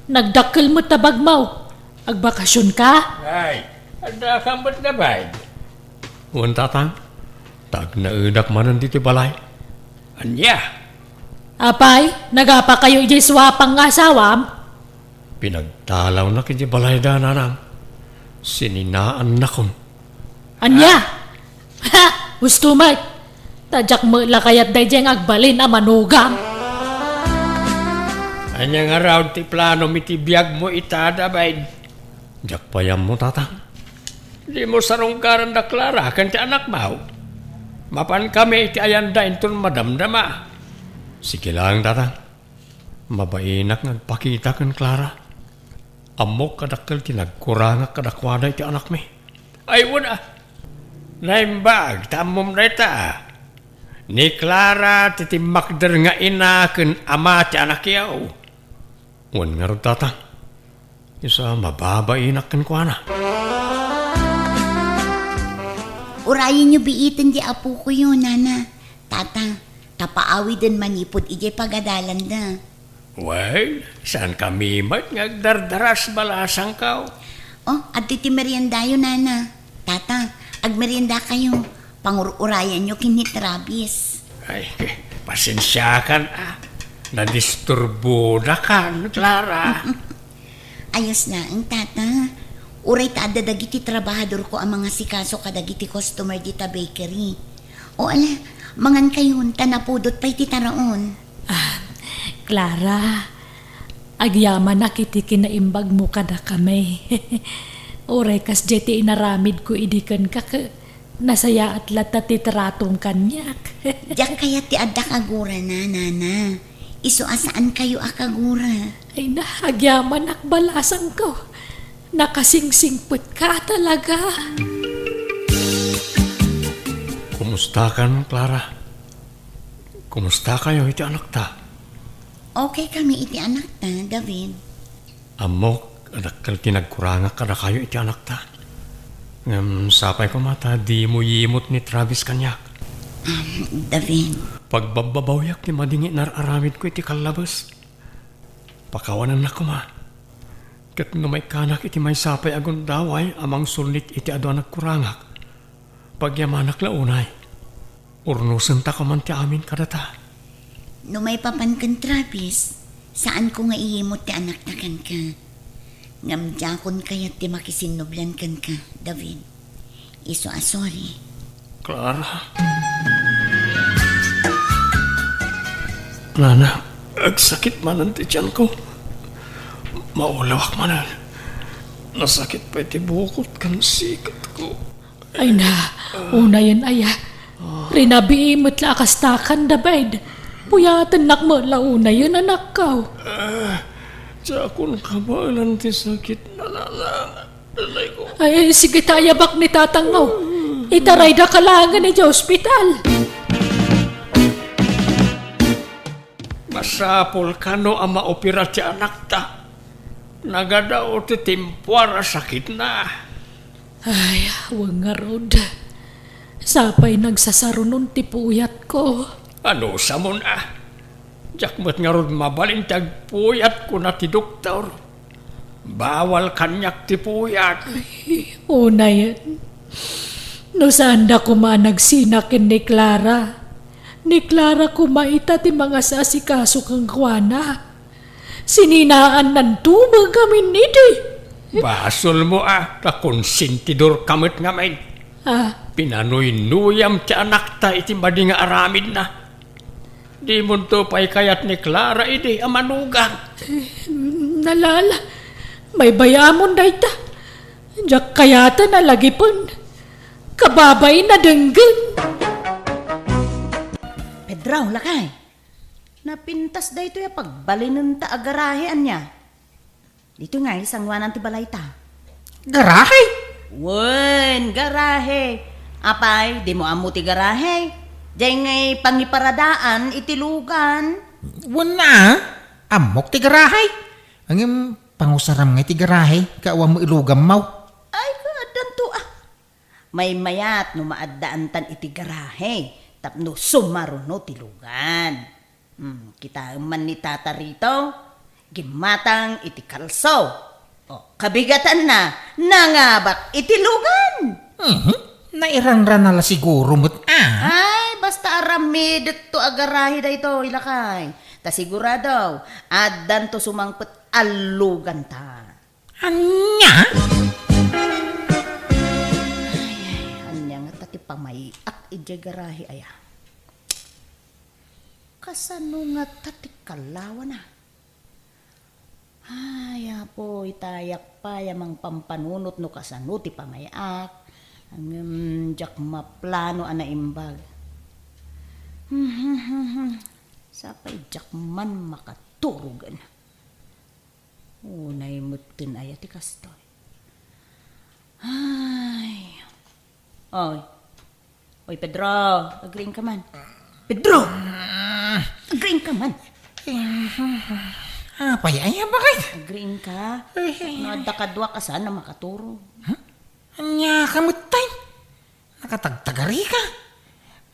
Nagdakkel mo tabagmaw. Agbakasyon ka? Ay, ada kamot na bay. Uwan tatang, tag naudak manan dito balay. Anya, Apay, nagapa kayo ijay swapang asawam? pinagtalaw na kiti balay da nanang. Sininaan na kon. Anya? Ha! Gusto mo? Tadyak mo lakayat day diyang agbalin a manugam. Anya nga raw ti plano mitibiyag mo itada bay. Jak payam mo tatang. Di mo sarungkaran da Clara kan ti anak mau. Mapan kami ti ayanda inton madamdama. Sige lang tatang. Mabainak nagpakita kan Clara. Amok kadakkel ti nagkuranga kadakwada ti anak mi. Ay wala. Naimbag, tamom reta. Ni Clara titimakder nga ina ken ama ti anak yaw. Wan nga rin tatang. Isa mababainak kan ko na. Urayin nyo biitin di apo ko yun, nana. Tata, tapaawi din manipod ije pagadalan da. Well, saan kami ngagdardaras balasang ka? Oh, at titi merienda yun, nana. Tata, agmerienda kayo. Pangururayan nyo kini Travis. Ay, pasensya kan nadisturbo na kan, Clara. Ayos na ang tata. Uray ta dagiti trabahador ko ang mga sikaso kadagiti customer dita bakery. O ala, mangan kayon tanapudot pa'y titaraon. Clara, agyaman na kiti kinaimbag mo kada kami. Oray kas jeti inaramid ko idikan ka nasaya at lata titratong kanyak. Diyak kaya ti adda kagura na, nana. Iso asaan kayo akagura? Ay na, agyaman akbalasang ko. Nakasingsingput ka talaga. Kumusta kan, Clara? Kumusta kayo iti anak ta? Okay kami iti anak ta, David. Amok, adakal tinagkuranga kada kayo iti anak ta. Sapay ko mata, di mo yimot ni Travis kanyak. David, Pagbabawyak ni madingi nararamid ko iti kalabas. Pakawanan na ko ma. Kat no may kanak iti may sapay agon daway amang sulit iti ado anak kurangak. Pagyamanak launay. Urnusan ta ka man ti amin kadata. no may papankan Travis, saan ko nga iimot ti anak na kan ka? Ngamdyakon kayat ti makisinublan kan ka, David. Iso sorry. Clara. Nana, agsakit man ang tiyan ko. Maulawak manan. Nasakit pa iti bukot kan sikat ko. Ay na, una yan aya. Rinabiimot la akastakan David. Puyatan nak mo launa yun anak ka. Sakon kabalan ti sakit na nalalay ko. Ay, sige tayo bak ni tatangaw. Itaray da kalangan ni ospital. Masapol ka no ang maopera ti anak ta. Nagadao ti timpuara sakit na. Ay, wang nga rod. Sapay nagsasarunon ti puyat ko. Ano sa mo na? Jakmat nga ron mabalintag puyat ko na ti doktor. Bawal kanyak ti puyat. Una yan. No saan da kumanagsiнаkin ni Clara. Ni Clara kumaita ti mga sasikaso kang kwana. Sininaan ng tumag kami niti. Basol mo ta konsentidor kamit nga may. Pinanuy-nuyam ti anak ta iti madi nga aramid na. Di mo to pa'y kayat ni Clara iti amanugang. Nalala, may bayamon da ita. Diyak kayata na lagi pon. Kababay na denggan. Pedraw, lakay. Napintas da ito ya pagbalinan ta agarahean niya. Dito nga, isang wanan ti balay ta. Garahe? Wen, garahe. Apay, di mo amo ti garahe. Diyan ngay pangiparadaan, itilugan. Wala. Amok ti garahe. Ang pangusaram nga ti garahe, kaawa mo ilugam maw. Ay, kadan to May mayat no maaddaantan iti garahe. Tapno sumaruno tilugan. Kita man ni tata rito, gimatang iti kalso. O, kabigatan na, nangabak iti lugan. Nairangran na la siguro mo't Ay, basta aramid to agarahi da ito, ilakay. Ta sigurado, addan to sumangpet alugan ta. Anya? Anya nga tati pamayak iti garahi aya. Kasano nga tati kalawa na. Ay, apo, itayak pa yamang pampanunot no kasano ti pamayak. Ang jak maplano ana imbag. Sapay jak man makaturugan. Unay mutin aya ti kastoy. Ay. Oy Pedro, agring ka man. Pedro! Agring ka man. Apay, ay, bakit? Green ka. Nada ka dua ka sana makaturo. Anya kamutay. Nakatagtagari ka.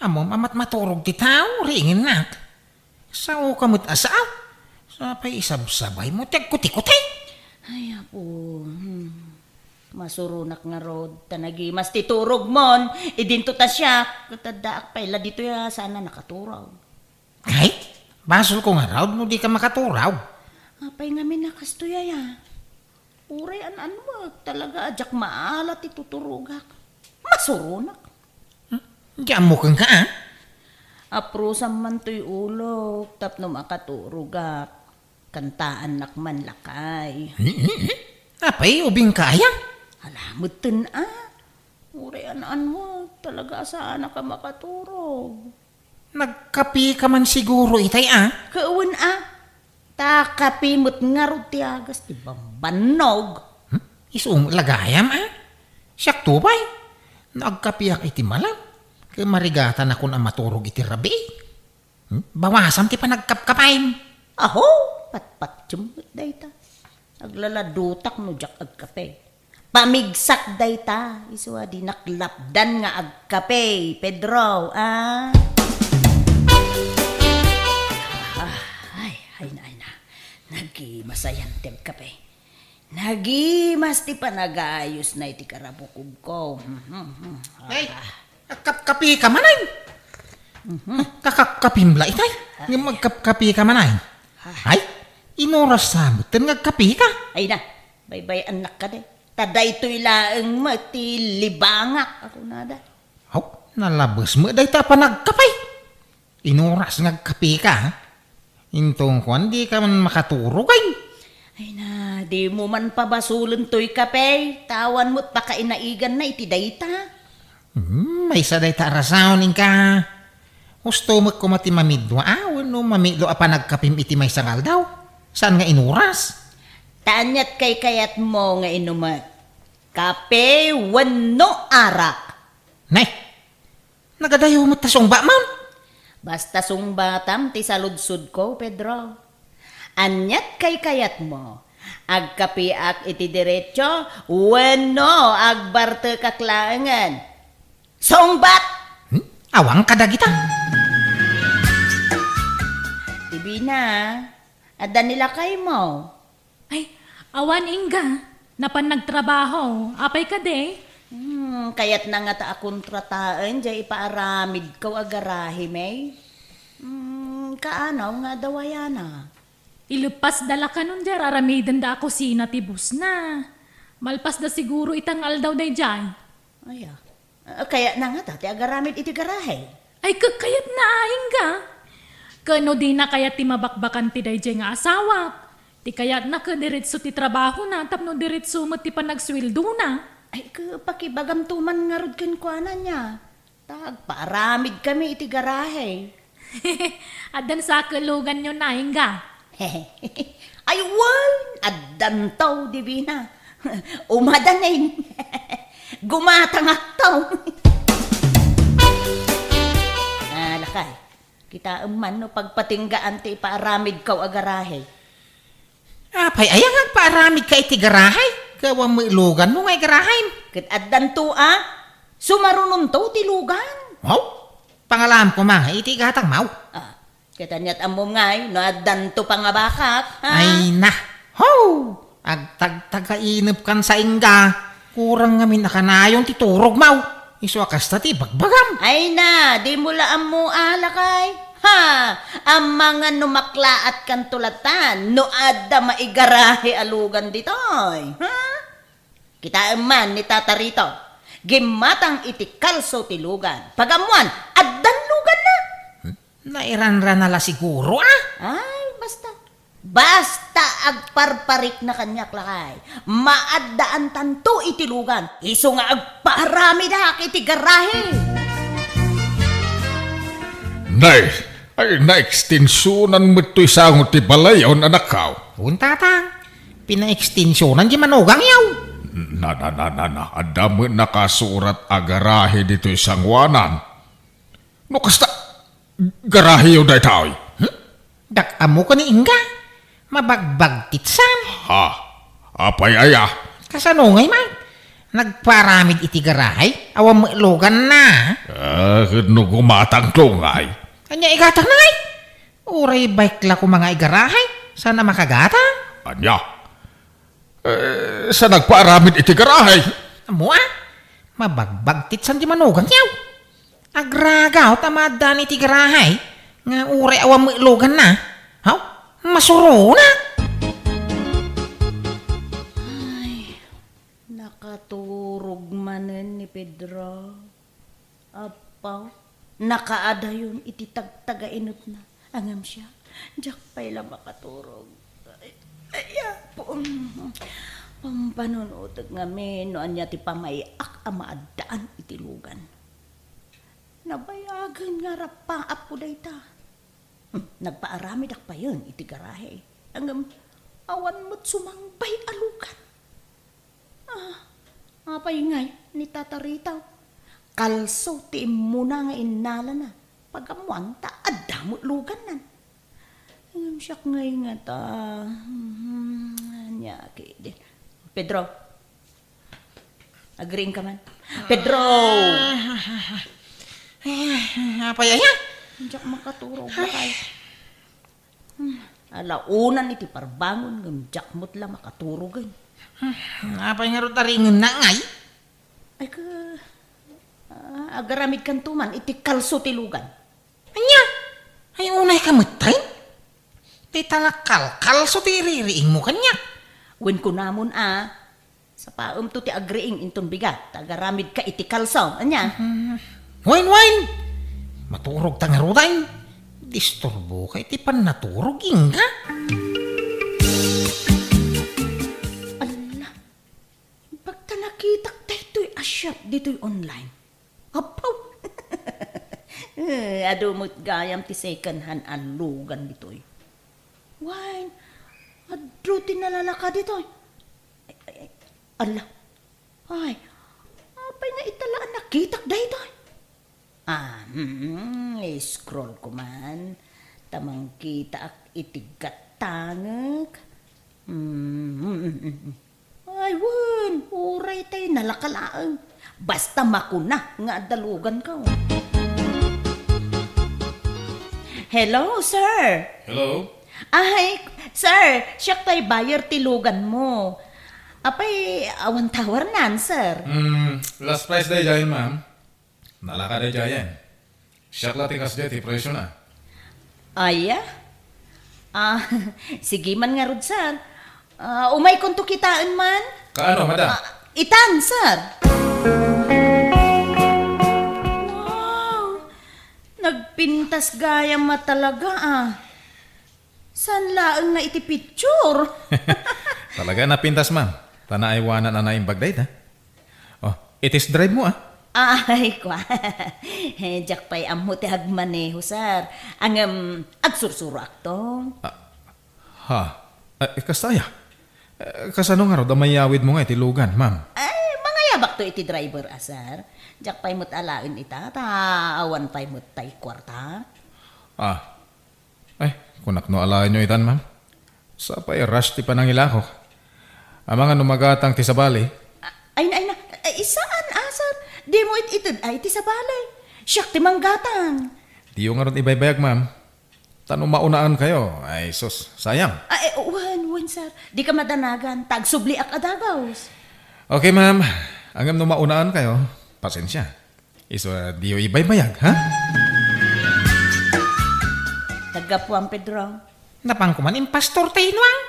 Amo mamat maturog ti tao, ringin nak. Sao kamut asaw? Sapay isab-sabay mo, tagkuti-kuti. Ay, apo. Masurunak nga rod. Tanagi, mas titurog mon. Idinto ta siya. Katadaak pa ila dito ya, sana nakaturaw. Kahit, basol ko nga raw, no di ka makaturaw. Apay nga minakas to yaya. Uray an mo, talaga ajak maalat ituturugak. Masurunak. Diyan mo kang ka, ah? Aprusam man to'y ulok, tapno makaturugak. Kantaan nakman lakay. Apay, ubing kaya? Alamot tin Uray an mo, talaga sana ka makaturog. Nagkapi ka man siguro itay, ah? Kauwan takapimot nga ro tiagas, di ba banog? Isung lagayam, ah? Siyak tupay. Nagkapiyak iti malam. Kaya marigatan ako na maturog iti rabi. Bawasam ti pa nagkapkapain. Aho, patpat jumot dayta. Aglaladutak no jak agkape. Pamigsak dayta. Iswa di naklapdan nga agkape, Pedro, ah? Ay na. Nagi masayan tem kape. Nagi mas ti panagayos na iti karabukog ko. Ay, kapkapi ka manay. Kakapkapimla itay. Nga magkapkapi ka manay. Ay, inoras sabot. Nagkapi ka. Ay na, bye-bye anak ka de. Tada ito'y laang mati libangak. Ako nada. Oh, nalabas mo. Day ta pa nagkapay. Inoras nagkapi ka, ha? Intong kwan, di ka man makaturog ay. Ay na, di mo man pabasulan to'y kape. Tawan mo't baka inaigan na iti dayta. May sa day ta arasawin ka. Gusto mo ko mati mamidwa, no mamidlo pa nagkapim iti may sangal daw. Saan nga inuras? Tanyat kay kayat mo nga inumat. Kape, wano arak. Nay, nagadayo mo tasong ba, man? Basta sungbatam ti saludsud ko, Pedro. Anyat kay kayat mo. Agkapiak iti diretso, wano agbarte kaklaangan. Sungbat! Awang kadagita. Tibi na, ada nila kay mo. Ay, awan ingga. Napan nagtrabaho. Apay ka de. Kayat na nga ta akong trataan, jay ipaaramid ko agarahi, may. Kaanaw nga dawayana. Ilupas dala ka nun der. Aramiden da ako sinatibus na. Malpas da siguro itangal daw day jay. Aya. Kaya na nga tati agaramid iti garahe. Ay kakayat na aing ka. Kano di na kayat ti mabakbakan ti day jay nga asawa. Ti kayat na ka diretso ti trabaho na. Tapno diretso mo ti panagswildo na. Ay, pakibagam tuman nga rod kinkwanan niya. Paaramid kami iti garahe. Adan sa kalugan nyo na ka. Ay, wan! Adantaw, divina. Umadanay. Gumatangak taw. Lakay. Kita man no pagpatinggaan ti paaramid kaw agarahe. Apay, ayang agpaaramid ka iti garahay. Kawa mo ilugan mo ngay garahay. Kat adanto sumarunong to ti lugan. Wow, pangalam ko mga iti gatang mau. Katanyat amom ngay, no adanto pa nga bakak. Ay na, ho! Agtagtagainip kan sa ingga. Kurang ngamin nakanayon ti turog mau. Iso akasta ti bagbagam. Ay na, di mula mo alakay. Ang mga numaklaat kan tulatan, no adda maigarahe alugan ditoy. Kita man ni Tata Rito, gimatang iti kalso ti lugan. Pagamuan, addan lugan na. Nairanran nala siguro, Ay, basta agparparik na kanyak lakay. Maaddaan tanto iti lugan. Iso nga agparami dak iti garahe. Nay, ay na-extensionan mo ito'y sangot ti balayaw na nakaw. Untata, pina-extensyonan di manugang yaw. Na, adamo nakasurat agarahe dito'y sangwanan. No kasta, garahe yaw dahi tao'y. Dak amo ka ni Inga. Mabagbag titsan. Ha? Apay aya? Kasanungay man. Nagparamid iti garahay. Awam lugan na. Kano gumatang tungay? Kanya igatang na ngay. Uray bike la ko mga igarahay. Sana makagatang. Anya? Sa nagpaaramid iti garahay? Amo mabagbag titsan di manugang yaw. Agragaw tamadan iti garahay. Nga uray awam lugan na. Haw? Masuro na. Nakaturog manen ni Pedro. Apaw, nakaada yun, iti tagtagainot na. Angam siya, diyak pa'y lang makaturog. Po. Pampanunod nga no anya ti pamayak amaadaan iti lugan. Nabayagan nga rapaap ko dayta. Nagpaaramid ak pa yun iti garahe. Angam, awan mo't sumangbay alugan. Apay ngay, ni Tata Ritaw. Kalso ti muna nga inala na. Pagamuan ta, adamot lugan nan. Ang siyak ngay nga ta. Nyaki din. Pedro. Agreeing ka man. Pedro! Apay aya? Diyak makaturog ba kayo? Alaunan iti parbangon ng diyak mo't la makaturogan. Apay nga rotaringan na ngay? Ay ka, agaramid kan tuman, iti kalso ti lugan. Anya? Ay unay kamatay? Di talakal, kalso ti iririing mo kanya. Wen ko namon sa paum to ti agreeing inton bigat, agaramid ka iti kalso. Anya? Wine! Maturog ta nga rotay. Disturbo ka iti pan naturog inga. Ala, pagka nakitak dito'y asyap dito'y online. Apaw! Adumot gayam ti second hand alugan dito'y. Wine, adro ti nalalaka dito'y. Ala, ay, apay nga italaan nakitak dito'y. Scroll ko man. Tamang kita ak itigat tangag. Ay, wan, uray tayo nalakalaang. Basta makuna nga dalugan ka. Hello, sir. Hello? Ay, sir, siya tayo buyer tilugan mo. Apay, awan tawar nan, sir. Last price day jayan, ma'am. Nalaka day jayan. Siyak la tikas day, ti presyo na. Aya? Sige man nga rod, sir. Umay kung to kitaan man? Kaano, madam? Itan, sir. Wow! Nagpintas gaya ma talaga San laang na iti picture? Talaga napintas, ma'am. Tanaiwanan na na yung bagday, ha? Oh, itis drive mo, Ay, kwa. Jak pa'y amo ti hagmaneho, sir. Ang agsursuro akto. Ha? Kastaya? Kasano nga ro, damayawid mo nga itilugan, ma'am. Ay, mga yabak to iti driver, sir. Jak pa'y mo't alain ita, awan pa'y mo't tay kwarta. Ay, kunak no alain nyo itan, ma'am. Sa pa'y rush ti panangila ko. Ang mga numagatang ti sa bali. Ay, isaan, sir? Di mo itid ay ti sa balay. Siyak ti manggatang. Di yung nga ron ibaybayag, ma'am. Tanong maunaan kayo. Ay, sus, sayang. Ay, wan, sir. Di ka madanagan. Tagsubli ak adagaws. Okay, ma'am. Angam no maunaan kayo, pasensya. Iso, di yung ibaybayag, ha? Tagapuan, Pedro. Napangkuman yung pastor tayo nuang.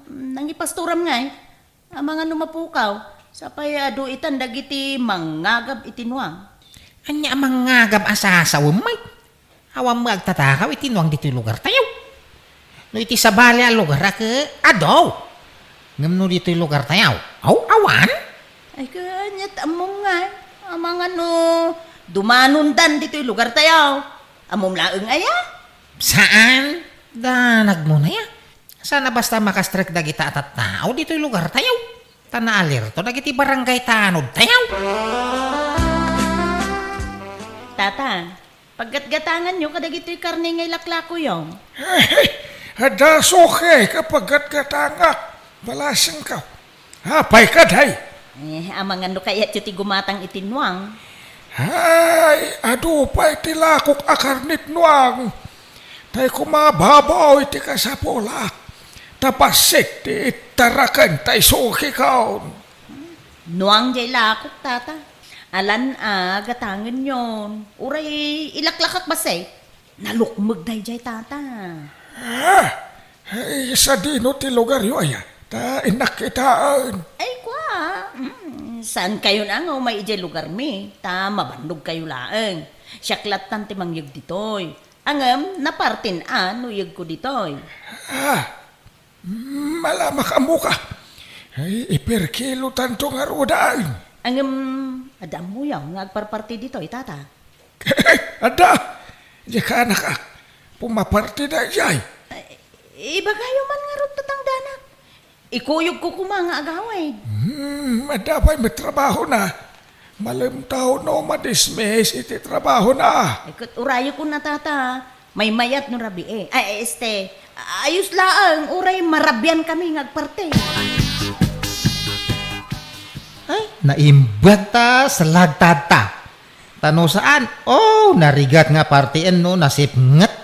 Nangipastoram nga ang mga numapukaw. Sa payado itan dagiti mangagab itinuang. Anya amang ngagab asasawam may. Awam magtatakaw itinuang dito lugar tayo. No iti sabali ang lugar ke adaw. Ngam no dito lugar tayo. Awan? Ay kanyat amom nga. Ang mga dumanundan dito lugar tayo. Amom laeng aya. Saan? Danag mo na ya. Sana basta makastrek dagita at tao dito lugar tayo. Tanaalir to dagiti barangay tanod tayo. Tata, paggatgatangan nyo, kadag ito'y karne ngay laklako yung. Ada suke kapag gatgatangak. Balasang ka. Hapay ka, day. Amang ano kaya ti gumatang itinwang. Ay, adu pa iti lakok akarnit nuang. Tay kumababaw iti kasapola. Tapasik ti itarakan tay suki kaon. Nuang jay lakok, tata. Alan gatangan yon. Uray ilaklakak basay. Nalukmag day jay, tata. Ay, sa dino ti lugar yo ay. Ta inakitaan. Ay, kwa. Saan kayo na nga may ijay lugar mi? Ta mabandog kayo laeng. Siyaklat tan ti mangyag ditoy. Angam, napartin nuyag ko ditoy. Malama ka mo ka. Ay, iperkilo tanto nga rodaan. Angam, adam mo yaw nga agparparti ditoy, tata. Ada, di ka anak ka. Pumaparti na jay. Iba kayo man nga ron tatang danak. Ikuyog ko kumanga agaway. Madapay may trabaho na. Malam taon no madismiss iti trabaho na. Ikot urayo ko na, tata. May mayat no rabi eh. Ay, ayos laang. Uray marabyan kami nga agparte. Ay, naimbag ta sa lagtata. Tano saan? Oh, narigat nga partian no, nasipngat.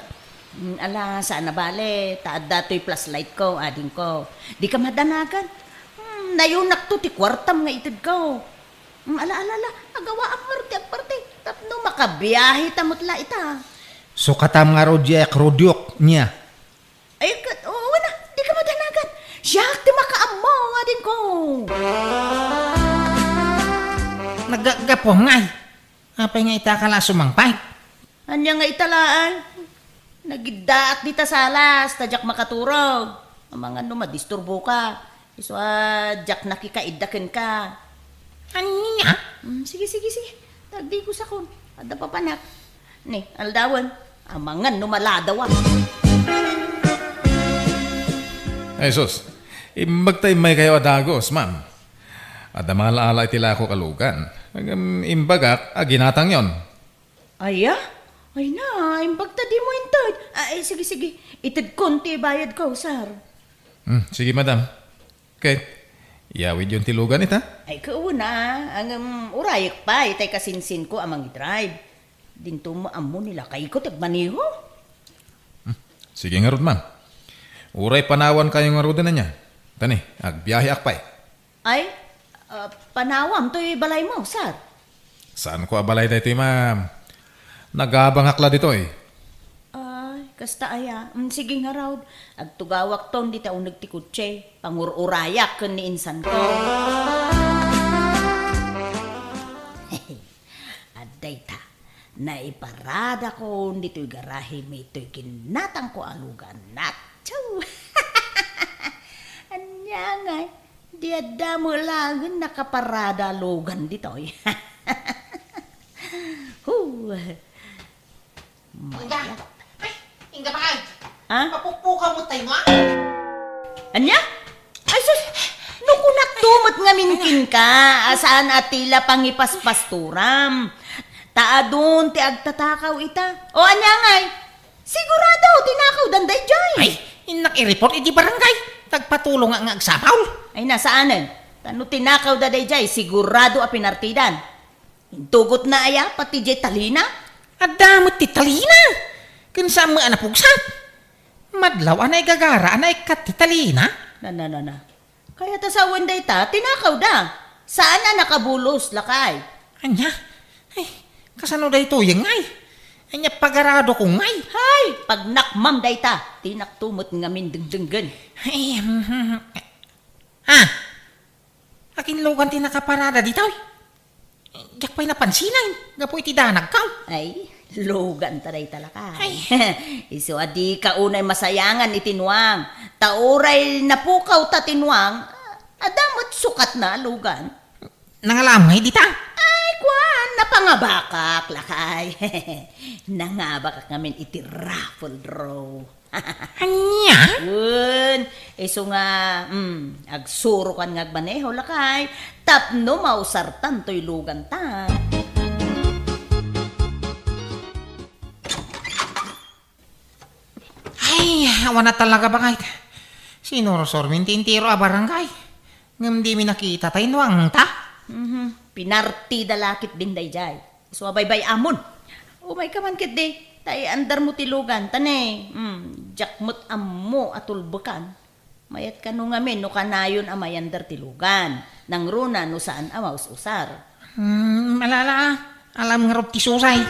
Ala, saan na bale? Taad dato'y plus light ko, ading ko. Di ka madanagan. Nayunak to, ti kwartam nga itid ko. Ala, agawa ang parte. Tapno makabiyahe tamot la ita. So katam nga ro di akrodyok niya. Ay, oo na, di ka madanagan. Siyak, di makaamo, ading ko. Nagagapo ngay. Apay nga itakala sumangpay. Anya nga italaan. Nagiddaat dita salas, tadyak makaturog. Ang mga madisturbo ka. Iswa, jak nakikaiddakin ka. Anya? Sige. Tagdi ko sa kun. Ada pa panak. Ni, aldawan. Amangan numaladawa. Ay, sus. Imbagtay may kayo adagos, ma'am. Ada malaala itila ko kalugan. Imbagak, ginatang yon. Aya? Ay na, imbagta di mo intad. Ay, sige. Itad konti bayad ko, sir. Sige, madam. Okay. Iyawid yung tilugan ita. Ay, kauna. Ang urayak pa, itay kasinsin ko amang i-drive. Dinto mo amo nila kay ko, tagmaniho. Sige nga rod, ma'am. Uray panawan kayo nga rod na niya. Tani, agbiyahe akpay. Ay, panawam to'y balay mo, sir. Saan ko abalay dito, ma'am? Nagabangakla dito eh. Ay, kasta aya. Sige nga raw. Agtugawak ton di taong nagtikutse. Pangururayak kun ni insan ko. Aday ta. Naiparada ko dito'y garahe may to'y kinatang ko alugan. Natsaw! Anya nga. Di ada mo lang nakaparada alugan dito'y. Inga! Ay, Inga ba kay? Ha? Papukpuka mo tayo mo? Anya? Ay, sus! Nung kunaktumot nga minkin ka, asaan atila pangipaspasturam. Taadun, ti agtatakaw ita. O anya ngay? Sigurado, tinakaw danday jay. Ay, inak i-report iti barangay. Tagpatulong nga agsapaw. Ay, nasaanan? Tano tinakaw daday jay, sigurado a pinartidan. Intugot na aya, pati jay talina. Adamot ti talina. Kinsa mo anapugsat. Madlaw anay gagara, anay kat ti talina. Na. Kaya ta sa wenday ta, tinakaw da. Saan na nakabulos, lakay? Anya? Ay, kasano da ito yung ngay? Anya pagarado ko ngay. Hay, pag nakmam day ta, tinaktumot nga mindengdenggan. Ay, akin lugan ti nakaparada dito. Diyak pa'y napansinan. Gapo iti danag ka. Ay, lugan taray talaka. Ay. Iso adi ka unay masayangan itinwang. Tauray napukaw ta tinwang. Adamot sukat na lugan. Nangalamay dita. Ay, kwan, napangabakak lakay. Nangabakak ngamin iti raffle draw. Anya? Wun, iso nga, agsuro kan nga agbaneho lakay. Tapno mausartan to'y lugan ta. awan na talaga ba kahit sinurosor min tintiro a barangay. Ngam di mi nakita tayo nuang ta. Pinarti dalakit din dayjay. So abay-bay amon. Umay ka man kit di. Tay andar mo tilugan tane. Jakmut ammo atulbukan. Mayat ka no ngamin no kanayon amay andar tilugan. Nang runa no saan amaus usar. Malala. Alam nga rob ti susay.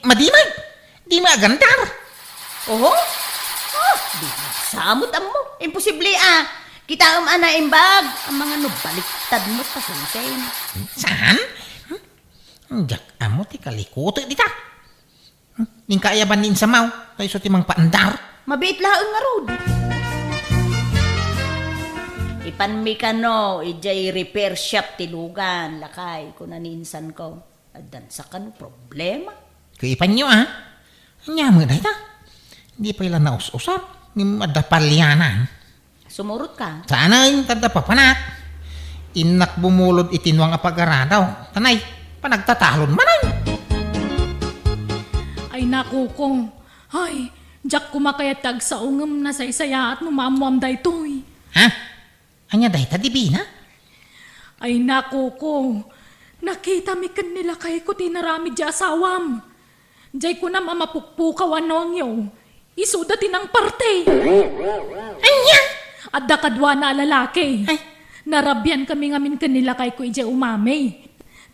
Madimag. Di maagandar. Oho? Di samot ammo. Imposible Kita ana imbag. Ang mga nubaliktad mo pa sunsen. Saan? Jak amo ti kalikuto dita. Ning kaya ba nin sa mau? Kay so ti mang paandar. Mabit laang nga rod. Ipan mi ka no, ijay repair shop tilugan, lakay, kung naninsan ko. Adan sa kan problema. Kaipan nyo Anya mo na ita. Hindi pa ilan naus-usap. Ni madapalyanan. Sumurot ka. Sana yung tadapapanat. Inak bumulod itinwang apag-aradaw. Tanay, panagtatalon manay. Ay naku ko. Ay, jak kumakayatag sa ungam na saysaya at numamuam daytoy. Ha? Anya dahi tadibina? Ay naku ko. Nakita mi kanila kay ko tinarami di asawam. Diyay ko na mamapukpukaw anong yaw. Isuda tinang parte. Anya? At dakadwa na lalaki. Ay. Narabyan kami ngamin kanila kay ko ijay umamay.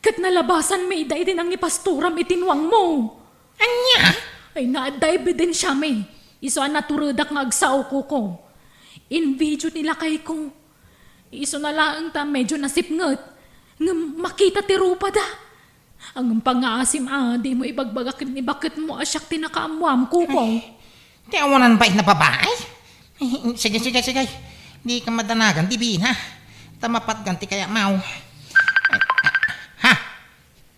Kat nalabasan may day din ang ipasturam itinwang mo. Anya? Ay naaday ebidensya may. Iso ang naturudak nga agsaw ko. In video nila kay ko. Iso na lang ta medyo nasipngot. Nga makita ti rupa da. Ang pang-aasim di mo ibagbagakin ni bakit mo asyak tinakaamuam ko. Di awanan ba na babae? Sige. Di ka madanagan, di bina. Tamapat ganti kaya mau. Ha?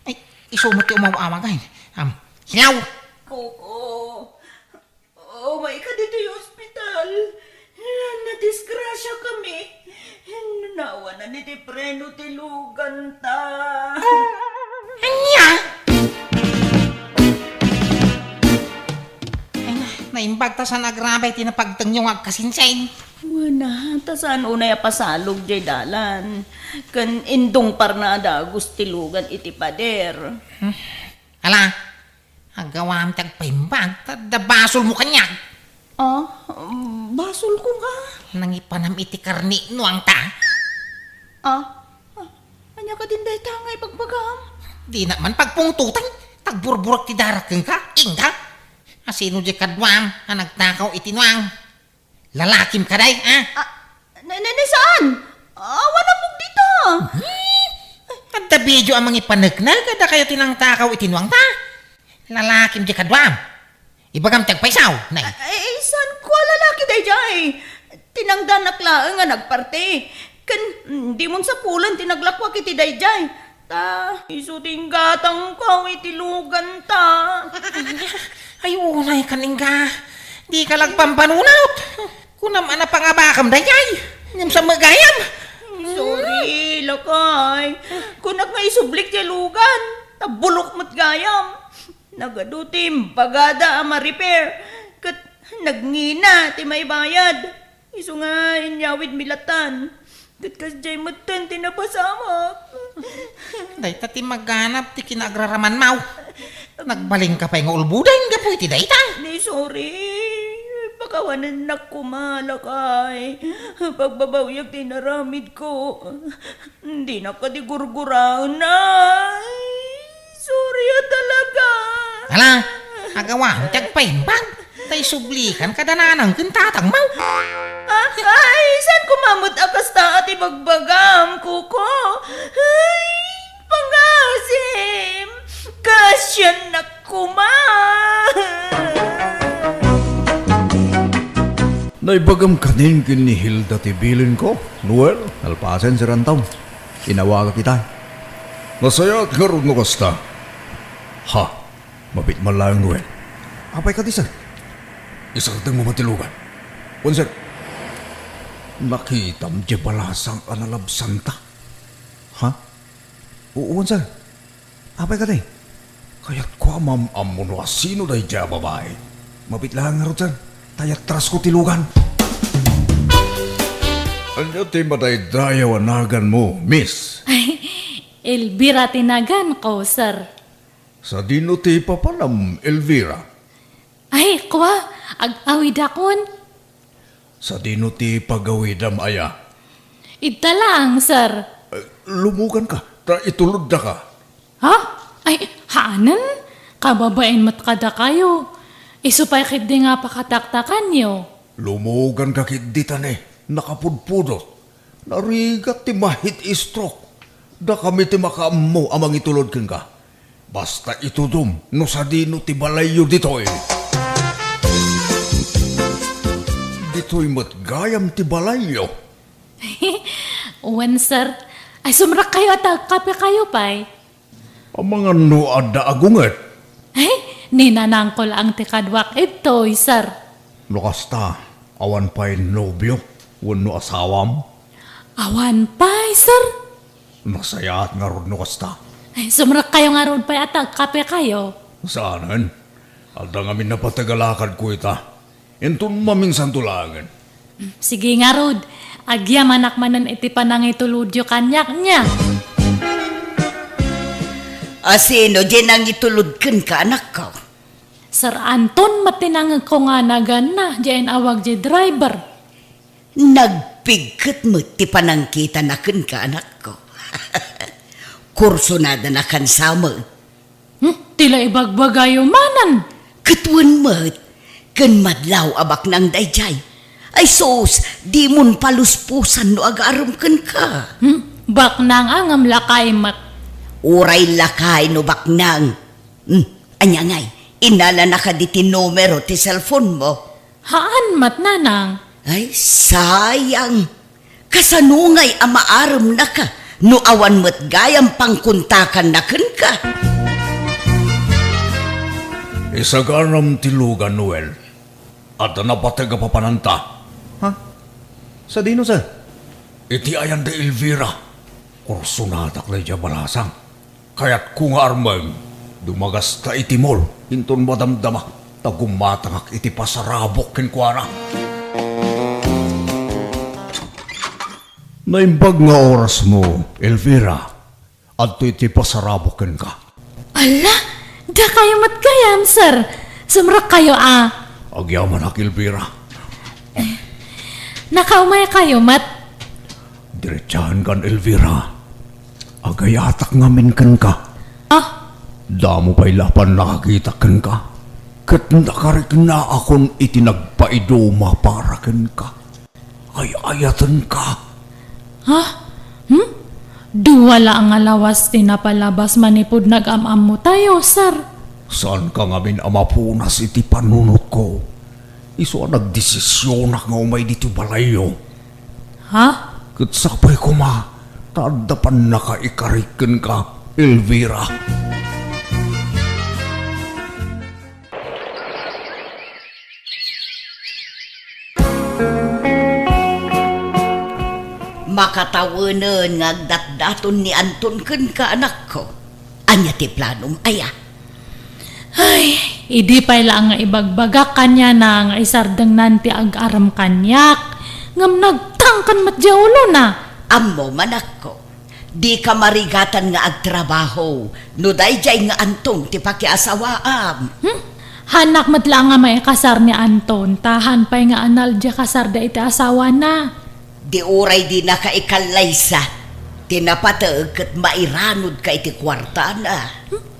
Ay, isumot yung umawawagain. Hilaw! Koko. Oh my God, dito yung ospital. Nadisgrasya kami. Nawa na ni Preno tilugan ta. Anya? Ay naimbag ta sa nagrabay tinapagtang yung agkasinsain. Wala, tasan unay pasalog jay dalan. Kan indong parna dagos tilugan iti pader. Ala, agawam tagpaimbag, tadabasol mo kanyak. Basol ko nga. Nangipanam iti karni nuang ta. Anya ka din dahi tangay pagbagam. Di naman pagpungtutan, tagburburak ti darakeng ka, ingka. Asino di kadwam, nagtakaw itinuang. Lalakim ka day, Saan? Wala mo dito. At the video ang mga ipanagna, kada kayo tinangtakaw itinuang ta. Lalakim di kadwam. Ibagam tagpaisaw, nay. Saan ko lalaki dahi jay? Tinangdanak laang nga nagparte. Kan, di mon sa pulan tinaglakwa kiti dahi jay. Isuting gatang ko itilugan ta. Ay, unay kaningga. Di ka lagpampanunot. Kunam ana pangabakam dayay. Ngam sa magayam. Sorry, lakay. Kunak nga isublik ti lugan. Tabulok mo't gayam. Nagadutim, pagada ama repair. Kat nagngina, ti may bayad. Iso nga inyawid milatan. Kat kasjay matan, tinapasamak. Day tati magganap ti kinagraraman mau. Nagbaling ka pa yung ulbudan ka po iti dayta. Di sorry. Pakawanan na kumalakay. Pagbabawyag tinaramid ko. Hindi na ka di gurguraan na. Sorry talaga. Hala, agawang tagpaimbag. Tay sublikan kadananang kintatang mau. Ay, saan kumamot akas ta at ibagbagam, kuko? Ay, pangasim. Kasyan na kuma. Naibagam kanin kin ni Hilda tibilin ko. Noel, alpasen si Rantaw. Inawaga kita. Nasaya at ngarod no kasta. Ha, mabit man lang Noel. Apay ka di sir? Isartang mo matilugan. Sir, nakitam di balasang analabsan ta. Ha? Oo, sir. Apay ka di? Kaya't ko amam mo no sino day dya babae. Mabit lang nga ro dyan. Tayat tras ko tilugan. Ano ti maday dayaw anagan mo, miss? Elvira tinagan ko, sir. Sa dino ti papanam, Elvira. Ay, kwa, ag-awid akon. Sa dino ti pagawidam aya. Ita lang, sir. Lumugan ka, itulod na ka. Ha? Ay, haanan? Kababain mat kada kayo. Isupay kit di nga pakataktakan nyo. Lumugan ka kitditan nakapudpudot. Narigat ti mahit stroke. Da kami ti makaammo amang itulod ken ka. Basta itudum, no sa dino ti balayo ditoy. Ditoy matgayam ti balayo. Uwan, sir. Ay, sumrak kayo at kape kayo, pay. Ang mga nuad da agunget. Ay, ninanang ko lang ti kadwak ito'y, sir. Lokasta, awan pa'y nobyo, wano asawam. Awan, pay, sir. Nasayat nga ron lokasta. Ay, sumrak kayo nga ron, pay, at kape kayo. Saanan? Alda ngamin na patagalakad ko ita. Entun maminsan tulangan. Sige nga, Rod. Agya manak manan iti panang ituludyo kanyak niya. Asino, dyan ang itulod ka, anak ko. Sir Anton, matinang ko nga nagan na, dyan awag di driver. Nagpigkat mo, ti panangkita na ka, anak ko. Kurso na danakan sama. Tila ibagbagayo manan. Katuan mo, kan madlaw abak ng dayjay. Ay sos, di mon paluspusan no agaram ka. Bak nang angam lakay mat. Uray lakay no baknang. Anya ngay, inala na ka di ti numero ti cellphone mo. Haan mat nanang? Ay, sayang. Kasanungay amaaram na ka, no awan mo't gayang pangkuntakan na ka. Isagaram tilugan, Noel. At napataga papananta. Ha? Sa dino, sir? Iti ayan de Elvira. Kurso natak na dya balasang. Kaya't kung armang, dumagas ta iti mol, hinton madamdama, tagumatangak iti pasarabok kenkwara. Naimbag nga oras mo, Elvira, at iti pasarabok ken ka. Ala, da kayo mat gayam, sir. Sumrak kayo Agyaman ak, Elvira. Nakaumay kayo mat. Diretsahan kan, Elvira. Agayatak ngamin kan ka. Damo pa'y lapan nakakita kan ka. Kat nakarik na akong itinagpaidoma para kan ka. Ay ayatan ka. Duwala ang alawas tinapalabas manipod nag-amam mo tayo, sir. Saan ka ngamin amapunas iti panunot ko? Iso nagdesisyon na nga umay dito balayo. Ha? Kat sakpay ko ma. Tadapan na ka ikarikin ka, Elvira. Makatawanan nga agdatdaton ni Anton ken ka, anak ko. Anya ti planom aya. Ay, idi pa'y lang nga ibagbagak kanya na nga isardang nanti ag-aram kanyak. Ngam nagtangkan mat ulo na. Ammo manak ko. Di ka marigatan nga agtrabaho. No dayjay nga Anton ti pakiasawaam. Hanak mat lang nga may kasar ni Anton. Tahan pa'y nga anal di kasar da iti asawa na. Di uray di na ka ikalaysa. Tinapataag kat mairanod ka iti kwarta na.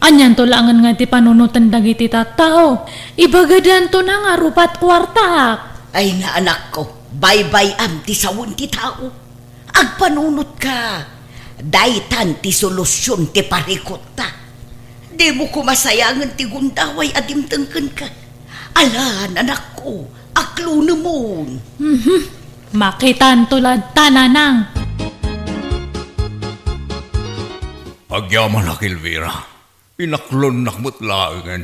Anyan to langan nga ti panunutan dagiti tattao. Ibagadan to na nga rupat kwarta. Ay nga anak ko, bye-bye am ti sawon ti tao. Agpanunot ka. Daytan ti solusyon ti parikot ta. Di mo kumasayangan ti gundaway adimtengken ka. Alan, anak ko, aklo namon. Makitan tulad tananang. Agyaman ak, Elvira. Inaklon nakmutlaangan.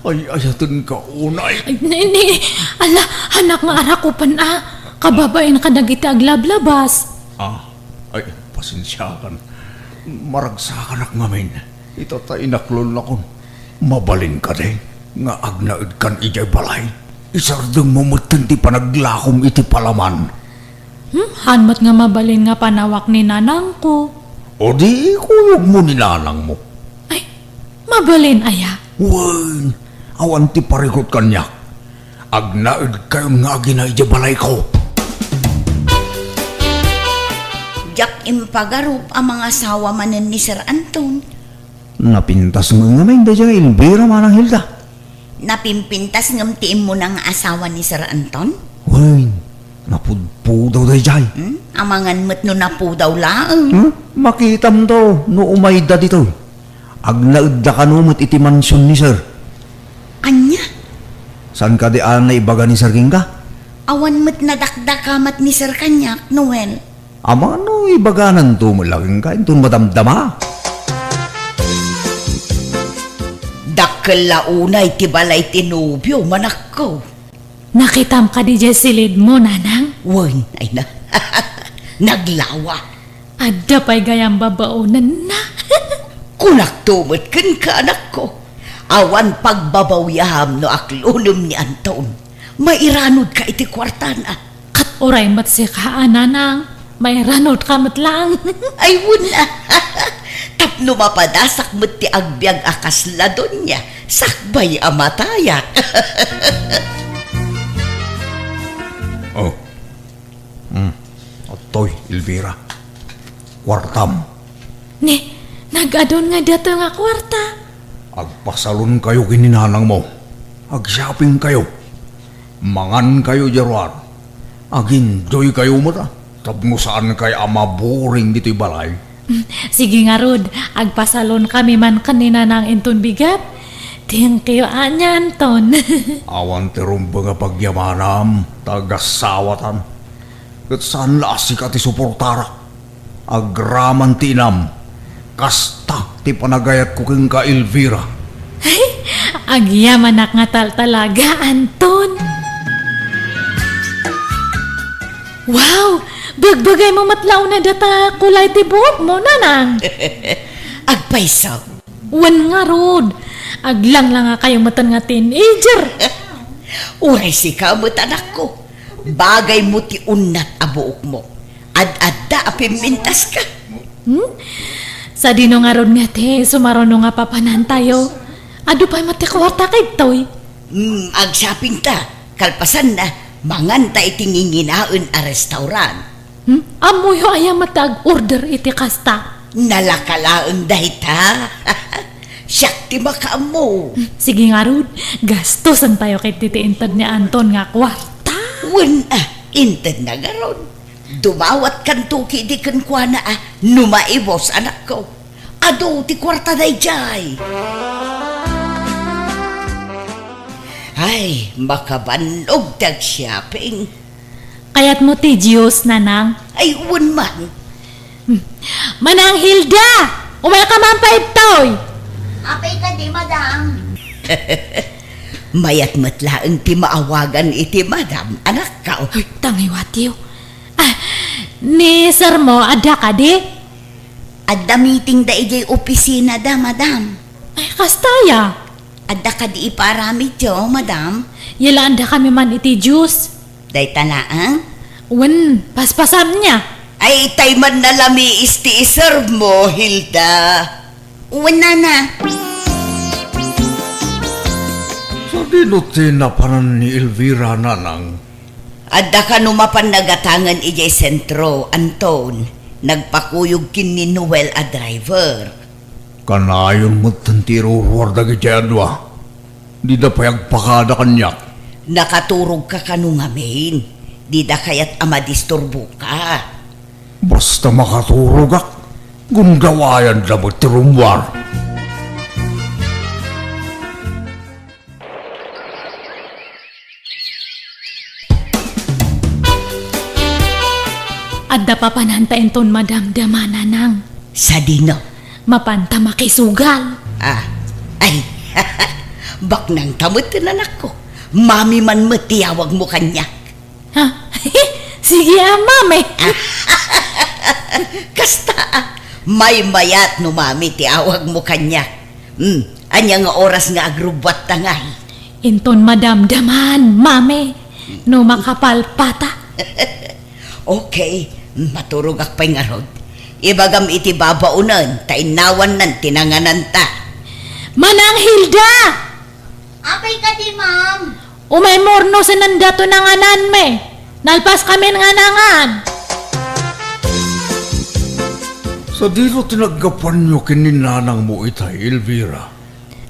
Ay ayatan ka unay. Ay, ala, anak nga arakupan kababain ka dagiti aglablabas. Ay, pasensyakan. Maragsakan ak ngamin. Ito ta inaklon lakon. Mabalin ka de, nga agnaid kan ijay balay. Isardeng mamutin ti panaglakom iti palaman. Hanmat nga mabalin nga panawak ni nanang ko. O di kuyog mo ni nanang mo. Ay, mabalin aya. Wen, awan ti parikot kanyak. Agnaid kayo nga agina ijay balay ko. Jak impagarup ang mga asawa manen ni Sir Anton. Napintas nga may da dyan Elvira manang Hilda. Napimpintas ngam tiim mo ng asawa ni Sir Anton? Wen, napudpudaw da dyan. Amangan mo't no napudaw laang. Makitam to, no umayda dito. Agnaid da kanumot iti mansyon ni Sir. Anya? San ka di na ibaga ni Sir King ka? Awan mo't nadakdakamat ni Sir Kanyak, Noel. Ama no ibaganan to mo laging kain to madamdama. Dakkel launay ti balay tinubyo manak ko. Nakitam ka di silid mo, nanang. Wen, ay na. Naglawa. Adda pa'y gayang babaunan na. Kunak tumot ken ka anak ko. Awan pagbabawyaham no aklunum ni Anton. Mairanod ka iti kwartana. Kat oray mat si kaan, nanang. May ranod ka mat lang. Ay wala. Tapno mapadasak mo't ti agbyag akasladon niya. Sakbay amatayak. Oh. Otoy, Elvira. Kwartam. Ni, nagadon nga dato nga kwarta. Agpasalon kayo kininanang mo. Ag-shopping kayo. Mangan kayo, Jerwan. Ag-enjoy kayo mo ta. Tapno saan kay ama boring dito'y balay. Sige nga, Rod. Agpasalon kami man kanina ng inton bigat. Thank you, anya, Anton. Awan terumba nga pagyamanam. Tagasawatan. Kat saan lasik ati suportara. Agraman tinam. Kasta ti panagayat ko king ka Elvira. Agyaman nga talaga, Anton. Wow! Bagbagay mo matlaw na data kulay ti buhok mo, nanang. Agpaisaw. Wan nga, Rod. Aglang lang nga kayo matan nga teenager. Uray si kamot anak ko. Bagay mo ti unat abuok mo. Ad-adda apimintas ka. Sa dino nga ron nga te, sumarono nga papanan tayo. Ado pa'y mati kwarta kay toy. Ag-shopping ta. Kalpasan na. Manganta itinginginaon a restaurant. Amoy ho aya matag order iti kasta. Nalakalaang dahita. Siyak ti makaamo. Sige nga, Rod. Gastosan tayo kay titiintad ni Anton nga kwarta. Wen inted na garon. Dumawat kan tuki di kan kwa na numaibos anak ko. Ado ti kwarta day jay. Ay, makabanog tag shopping. Kayat mo ti Diyos, nanang. Ay, wen man. Manang Hilda! Umay ka man pa itoy! Apay ka di, madam. Mayat matlaang ti maawagan iti madam, anak ka. Uy, tangiwatiw. Ni sir mo, ada ka di? Adda meeting da ijay opisina da, madam. Ay, kastaya. Adda ka di iparami jo, madam. Yala anda kami man iti Diyos. Day talaang? Wen, paspasan niya. Ay, tay man nalami isti iserve mo, Hilda. Una na. Sa dinutin na panan ni Elvira nanang. Adda ka numapan nagatangan ijay sentro, Anton. Nagpakuyog kin ni Noel a driver. Kanayon mo tantiro ruwar dagi adwa. Di da payagpakada kanyak. Nakaturog ka kanungamin. Di da kayat amadisturbo ka. Basta makaturog ak. Gundawayan da mo tirumwar. Adda pa panantayin ton madamdama, nanang. Sa dino. Mapanta makisugal. Ay, bak nang tamot anak ko. Mami man matiyawag mo kanya. Ha? Sige, mami. Kasta, may mayat no mami tiyawag mo kanya. Anya nga oras nga agrubwat tangay. Inton madamdaman, mame. No makapalpata. Okay, maturog ak pa'y nga rod. Ibagam iti babaunan, tainawan nan tinanganan ta. Manang Hilda! Apay ka di, ma'am. Umay morno sa nandato nanganan me. Nalpas kami nangan. Sa dito tinagapan nyo kininanang mo itay, Elvira.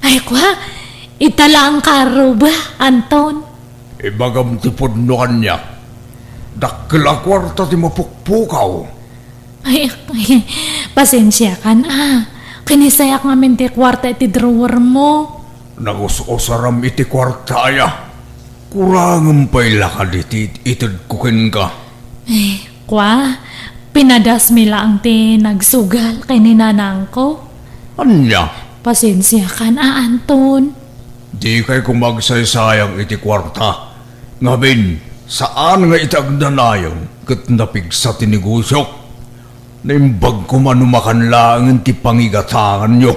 Ay kwa, itala ang karo ba, Anton? Ibagam tipod no kanya. Dakla kwarta ti mapukpukaw. Ay, pasensya ka na. Kinisayak ngamin ti kwarta iti drawer mo. Nagusosaram iti kwarta aya. Kurangam pa'y lakad iti itid kukin ka. Kwa, pinadas mi lang ti nagsugal kay ninanang ko. Anya, Pasensya ka na, Anton. di kay kumagsaysayang iti kwarta. Ngamin, saan nga itagdanayang kat napigsa ti negosyo? Naimbag ko manumakan lang ti pangigatangan nyo.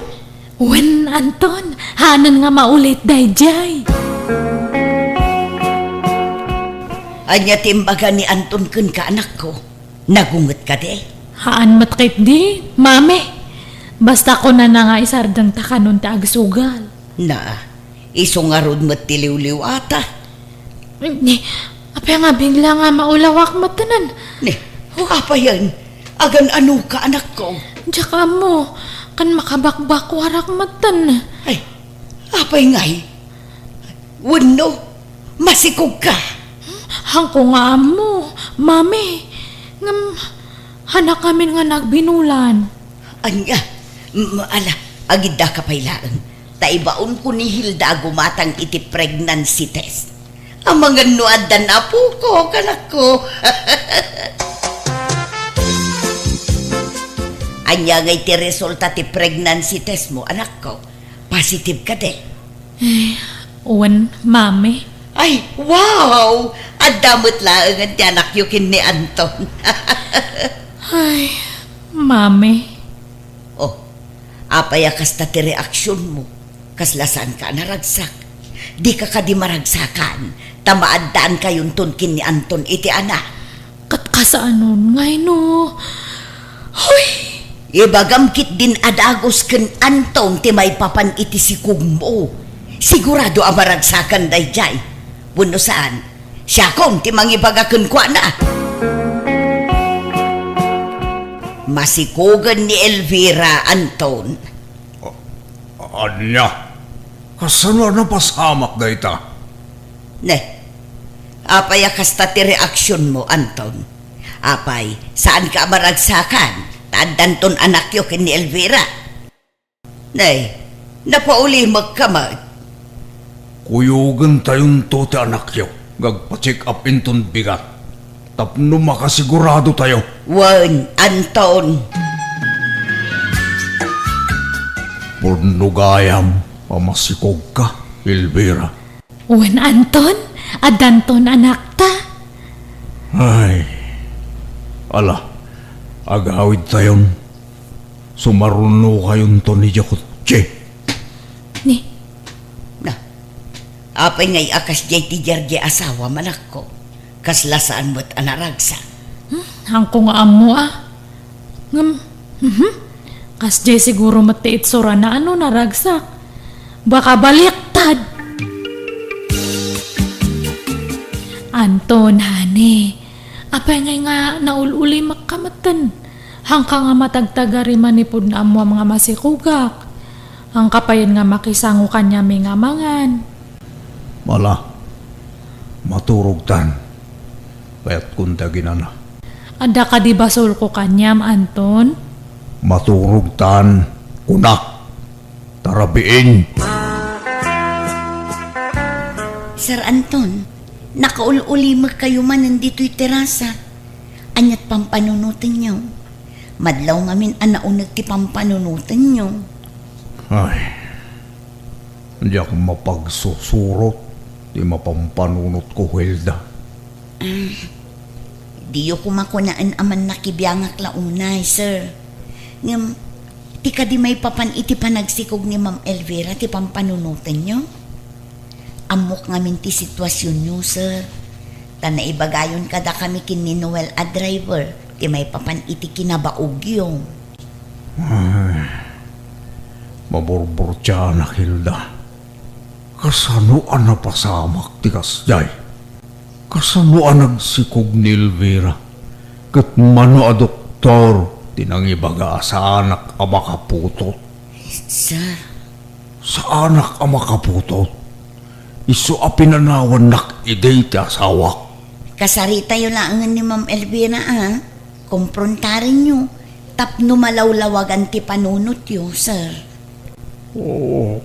Wen, Anton, hanan nga maulit dayjay. Anya timbaga ni Anton kun ka anak ko. Nagungot ka de. Haan matkit di, mame. Basta ko na nga isardang takanon ta agsugal. Na, isungarod mo't tiliw-liw ata. Ni, apa nga bigla nga maulawak matanan. Ne, apa yan? Agan ano ka anak ko? Tsaka mo, kan makabakbak warak matan. Ay, apay ngay. Wano, masikog ka. Hangko nga mo, mami. Ngam, hanak kami nga nagbinulan. Anya, ala, agida ka pailaan. Taibaon ko ni Hilda gumatang iti pregnancy test. Ang mga nuadan na po ko, kanak ko. Anya nga iti resulta ti pregnancy test mo, anak ko. Positive ka de. Uwan, mami. Ay, wow! Adamot lang ang ti anak yukin ni Anton. Ay, mami. Oh, apaya kasta ti reaksyon mo. Kaslasan ka naragsak. Di ka di maragsakan. Tamaadaan kayon tunkin ni Anton iti anak. Katkasaanon ngay no. Hoy! Ibagamkit din adagos ken Anton ti may papan iti sikug mo. Sigurado ang maragsakan dayjay. Wano saan? Siya kong ti mangibagakan kwa na. Masikugan ni Elvira, Anton. Anya, kasano na pasamak da ita? Ne, apay kasta ti reaksyon mo, Anton. Apay, saan ka maragsakan? Tadanton anak yo ken ni Elvira. Ne, napauli magkamag. Kuyugan tayon to ti anak yo. Gagpa-check up inton bigat. Tapno makasigurado tayo. Wan, Anton. Purnugayam, pamasikog ka, Elvira. Uwan, Anton. Adanton anak ta. Ay, ala, agawid tayon. Sumaruno kayon to ni Jakutche. Ni, Na, apay ngay akas jay ti jarje asawa manak ko. Kaslasaan mo't anaragsa. hangko nga amo ah. Ngam, kas jay siguro matiit sura na ano naragsak. Baka baliktad. Anton, hane. Apay ngay nga naululi magkamatan. Hangka nga matagtagari manipod na amo mga masikugak. Ang kapayan nga makisango kanya may ngamangan. Mala, maturog tan. Kaya't kundagin na. Ada ka di basol ko kanyam, Anton? Maturog tan, kunak. Tarabiin. Sir Anton, nakaululi kayo man nandito'y terasa. Anyat pampanunutan nyo. Madlaw ngamin anaunag ti pampanunutan nyo. Ay, hindi ako mapagsusurot. Di mapampanunot ko, Hilda. Di yo kumakunaan aman nakibiyangak launay, sir. Ngam, Ti ka di may papan iti panagsikog ni Ma'am Elvira ti pampanunutan nyo. Amok ngamin ti sitwasyon nyo, sir. Ta naibagayon kada kami kin ni Noel a driver ti may papan iti kinabaog yung. Maborbor tiyan, Hilda. Kasano ang napasamak ti kasjay? Kasano ang nagsikog ni Elvira? Kat mano a doktor tinangibaga sa anak a makaputot. Sir, Sa anak a makaputot? Isu a pinanawan nak iday ti asawak. kasari tayo lang ni Ma'am Elvira Kumprontarin nyo. Tapno malawlawagan ti panunot yo, sir. Oo.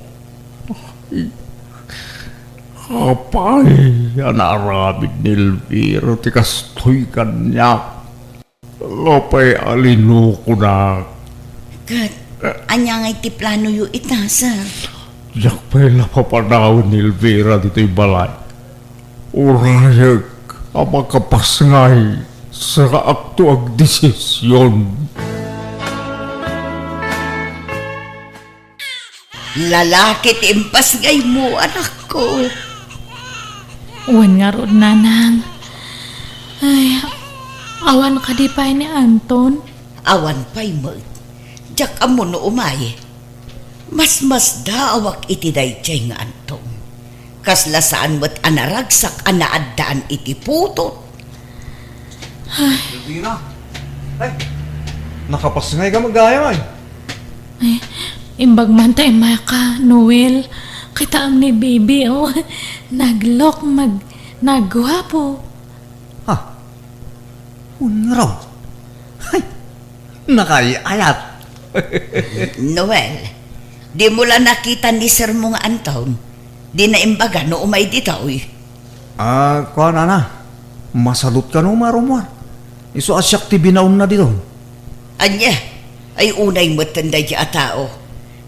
Apay, yan arabid ni Elvira ti kastoy kanyak. Lopay alino ko na. Kat, anya ngay ti plano yu ita, sir. Diyak pa'y napapanawin ni Elvira dito'y balay. Urayag, ang makapasngay sa kaaktuag desisyon. Lalaki timpas ngay mo, anak ko. Uwan nga ron, nanang. Ay, awan ka di pa ni Anton. Awan pa'y mo. Diyak amo no umay. Mas daawak iti dayjay nga antong. Kaslasaan mo't anaragsak anaaddaan iti putot. Elvira, ay, nakapasngay ka magaya ay. Ay, imbag man tayo maka, Noel. Kita ang ni baby, oh. Naglok, nagwapo. Ha? Unraw. Ay, nakayayat. Noel, di mo lang nakita ni Sir mo nga Anton. Di na imbaga no umay dito eh. Kuha na. Masalot ka no marumwar. Iso asyak ti binaon na dito. Anya, ay unay mo tanday di a tao.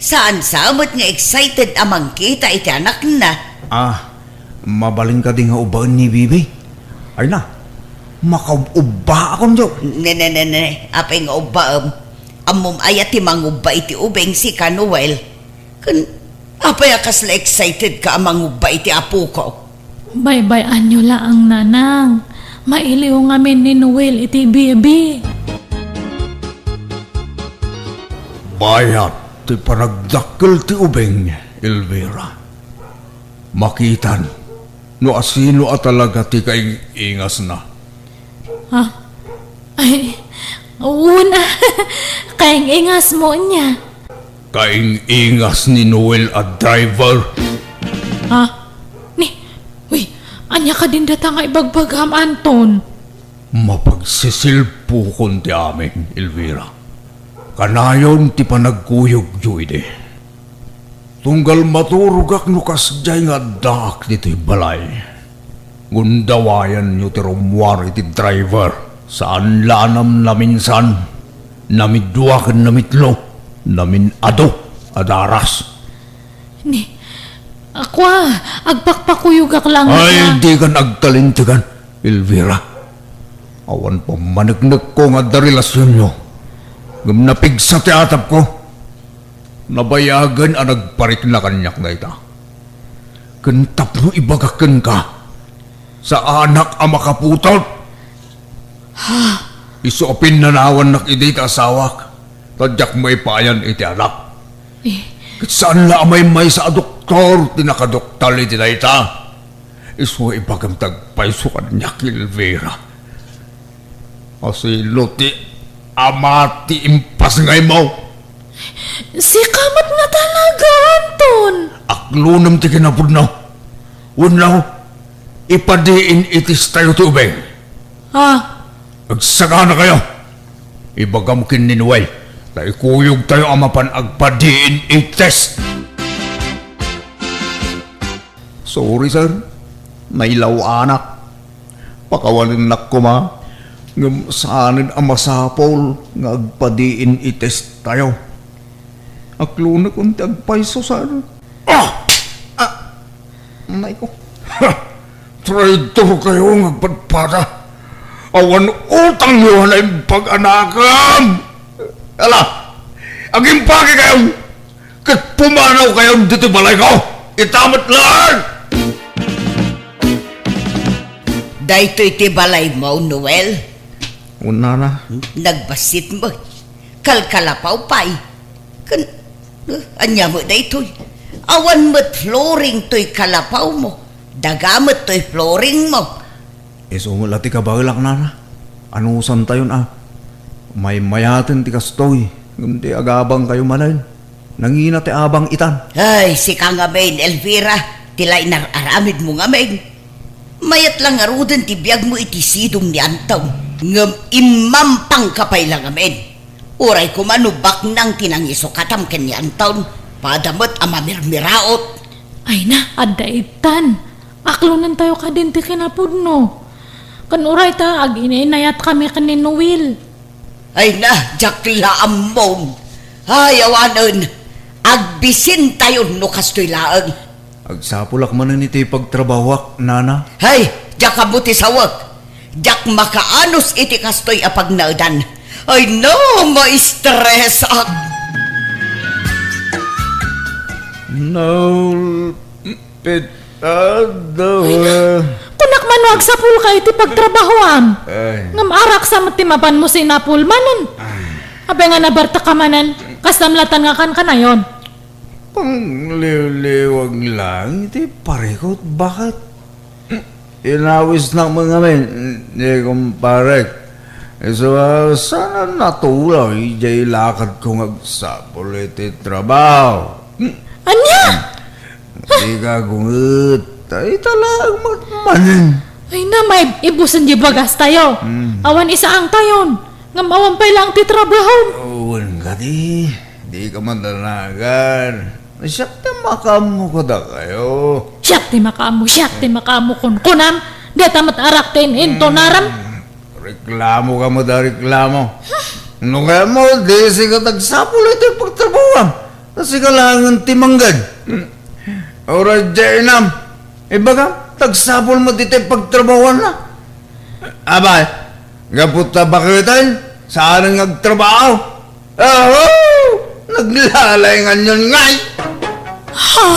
Saan samot nga excited amang kita iti anak na. Mabaling ka din nga ubaan ni Bibi. Ay na, makauba akong diyo. Ne, apay nga ubaam. Amom ayat ti mangubba iti ubeng si Noel. Kun, apay akas la excited ka amang ubba iti apo ko. Bye-bye anyo laang nanang. Mailiw ngamin ni Noel iti baby. Bayat ti panagdakkel ti ubeng, Elvira. Makitan, no asino at talaga ti kaingas na. Ay, una. Kaing ingas mo niya. Kaingas ni Noel at driver. Anya ka din data nga ibagbagam, Anton. Mapagsisilpukon ti amin, Elvira. Kanayon ti panagkuyog juide. Tunggal maturugak no kasjay nga daak dito'y balay. Gundawayan nyo ti rumwar iti driver. Saan lanam na minsan. Namidwakan namitlo. Namin ado adaras. Ako agpakpakuyugak lang. Ay, di ka nagtalintigan, Elvira. Awan pa managnag ko nga da relasyon nyo. Gamnapig sa teatap ko. Nabayagan ang nagparik na kanyak na ita. Kantap mo ibagakan ka sa anak ang makaputot. Isopin na nawan nak iti asawak. Tadyak mo ipayan iti anak. Saan la may sa doktor tinakadoktal iti na ita. Iso ibagam tagpaiso ka niya Elvira. Asilo ti amati impas ngay mo. Si kamat nga talaga, Anton. Aklunam ti kinapudnaw. Unlaw, ipadiin itis tayo ti ubeng. Agsaga na kayo. Ibagam kin ni Noel. Na ikuyog tayo amapan agpadiin itis. Sorry sir. Nailaw anak. Pakawanin nak ko ma. Ngam saanin ang masapol nga agpadiin itis tayo. Akluna kung ti agpaiso sir. Nay ko. Traitor kayo ng agpadpada. Awan utang nyo na yung pag-anakam. Ala, aging pagi kayo! Kat pumanaw kayo dito balay ko! Itamat lang! Dahito iti balay mo, Noel. Una na. Nagbasit mo. Kalkalapaw pa'y. Anya mo dahito. Awan mo't flooring to'y kalapaw mo. Dagamot to'y flooring mo. Isumula ti kabalak na. Ano usan tayo na? May mayatin ti kastoy. Ngumdi agabang kayo manay. Nangina ti abang itan. Ay, si ka nga main, Elvira. Tila inararamid mo nga main. Mayat lang arudan ti biyag mo iti sidong ni Antaw. Ngam imampang kapay lang amin. Uray kumanubak nang tinangiso katam ken ni Antaw. Padamot amamirmiraot. Ay na, adaitan. Aklunan tayo ka din ti kinapudno. Kan uray ta, aginayat kami kanin Noel. Ay na, jakla amon. Ay, awanon. Agbisin tayo no kastoy laang. Agsapulak man iti pagtrabawak, nana. Hay, jak kabuti sawag. Jak makaanos iti kastoy apagnaudan. Ay no, ma-stress ak. No, pitado. Kunak manuag sa pool ka iti pagtrabahoam. Ay. Ngam arak sa matimapan mo si Napul manan. Abe nga nabarta ka manan, kastamlatan nga kan kanayon. Pangliw-liwag lang, iti parekot, bakit? Inawis ng mga men, hindi kumparek. So, sana natulaw, ijay lakad kong agsapol iti trabaho. Anya? Hindi ka gungot, ay talang magmanin. Ay na, may ibusan di bagas tayo. Awan isa ang tayon. Ngam awan pa lang ti trabaho. Uwan ka di ka mandanagan. Siyak na makamu ko da kayo. Siyak ti makamu kunam. Di tamat arak tin into naram. Reklamo ka mo da reklamo. Nung kaya mo, di siya tagsapul ito yung pagtrabuhan. Kasi ka lang ang timanggad. Ora Jainam, iba ka, tagsapul mo dito yung pagtrabuhan na. Abay, gaputa ba kayo tayo? Saan ang nagtrabaho? Naglalay nga yun ngay! Ha?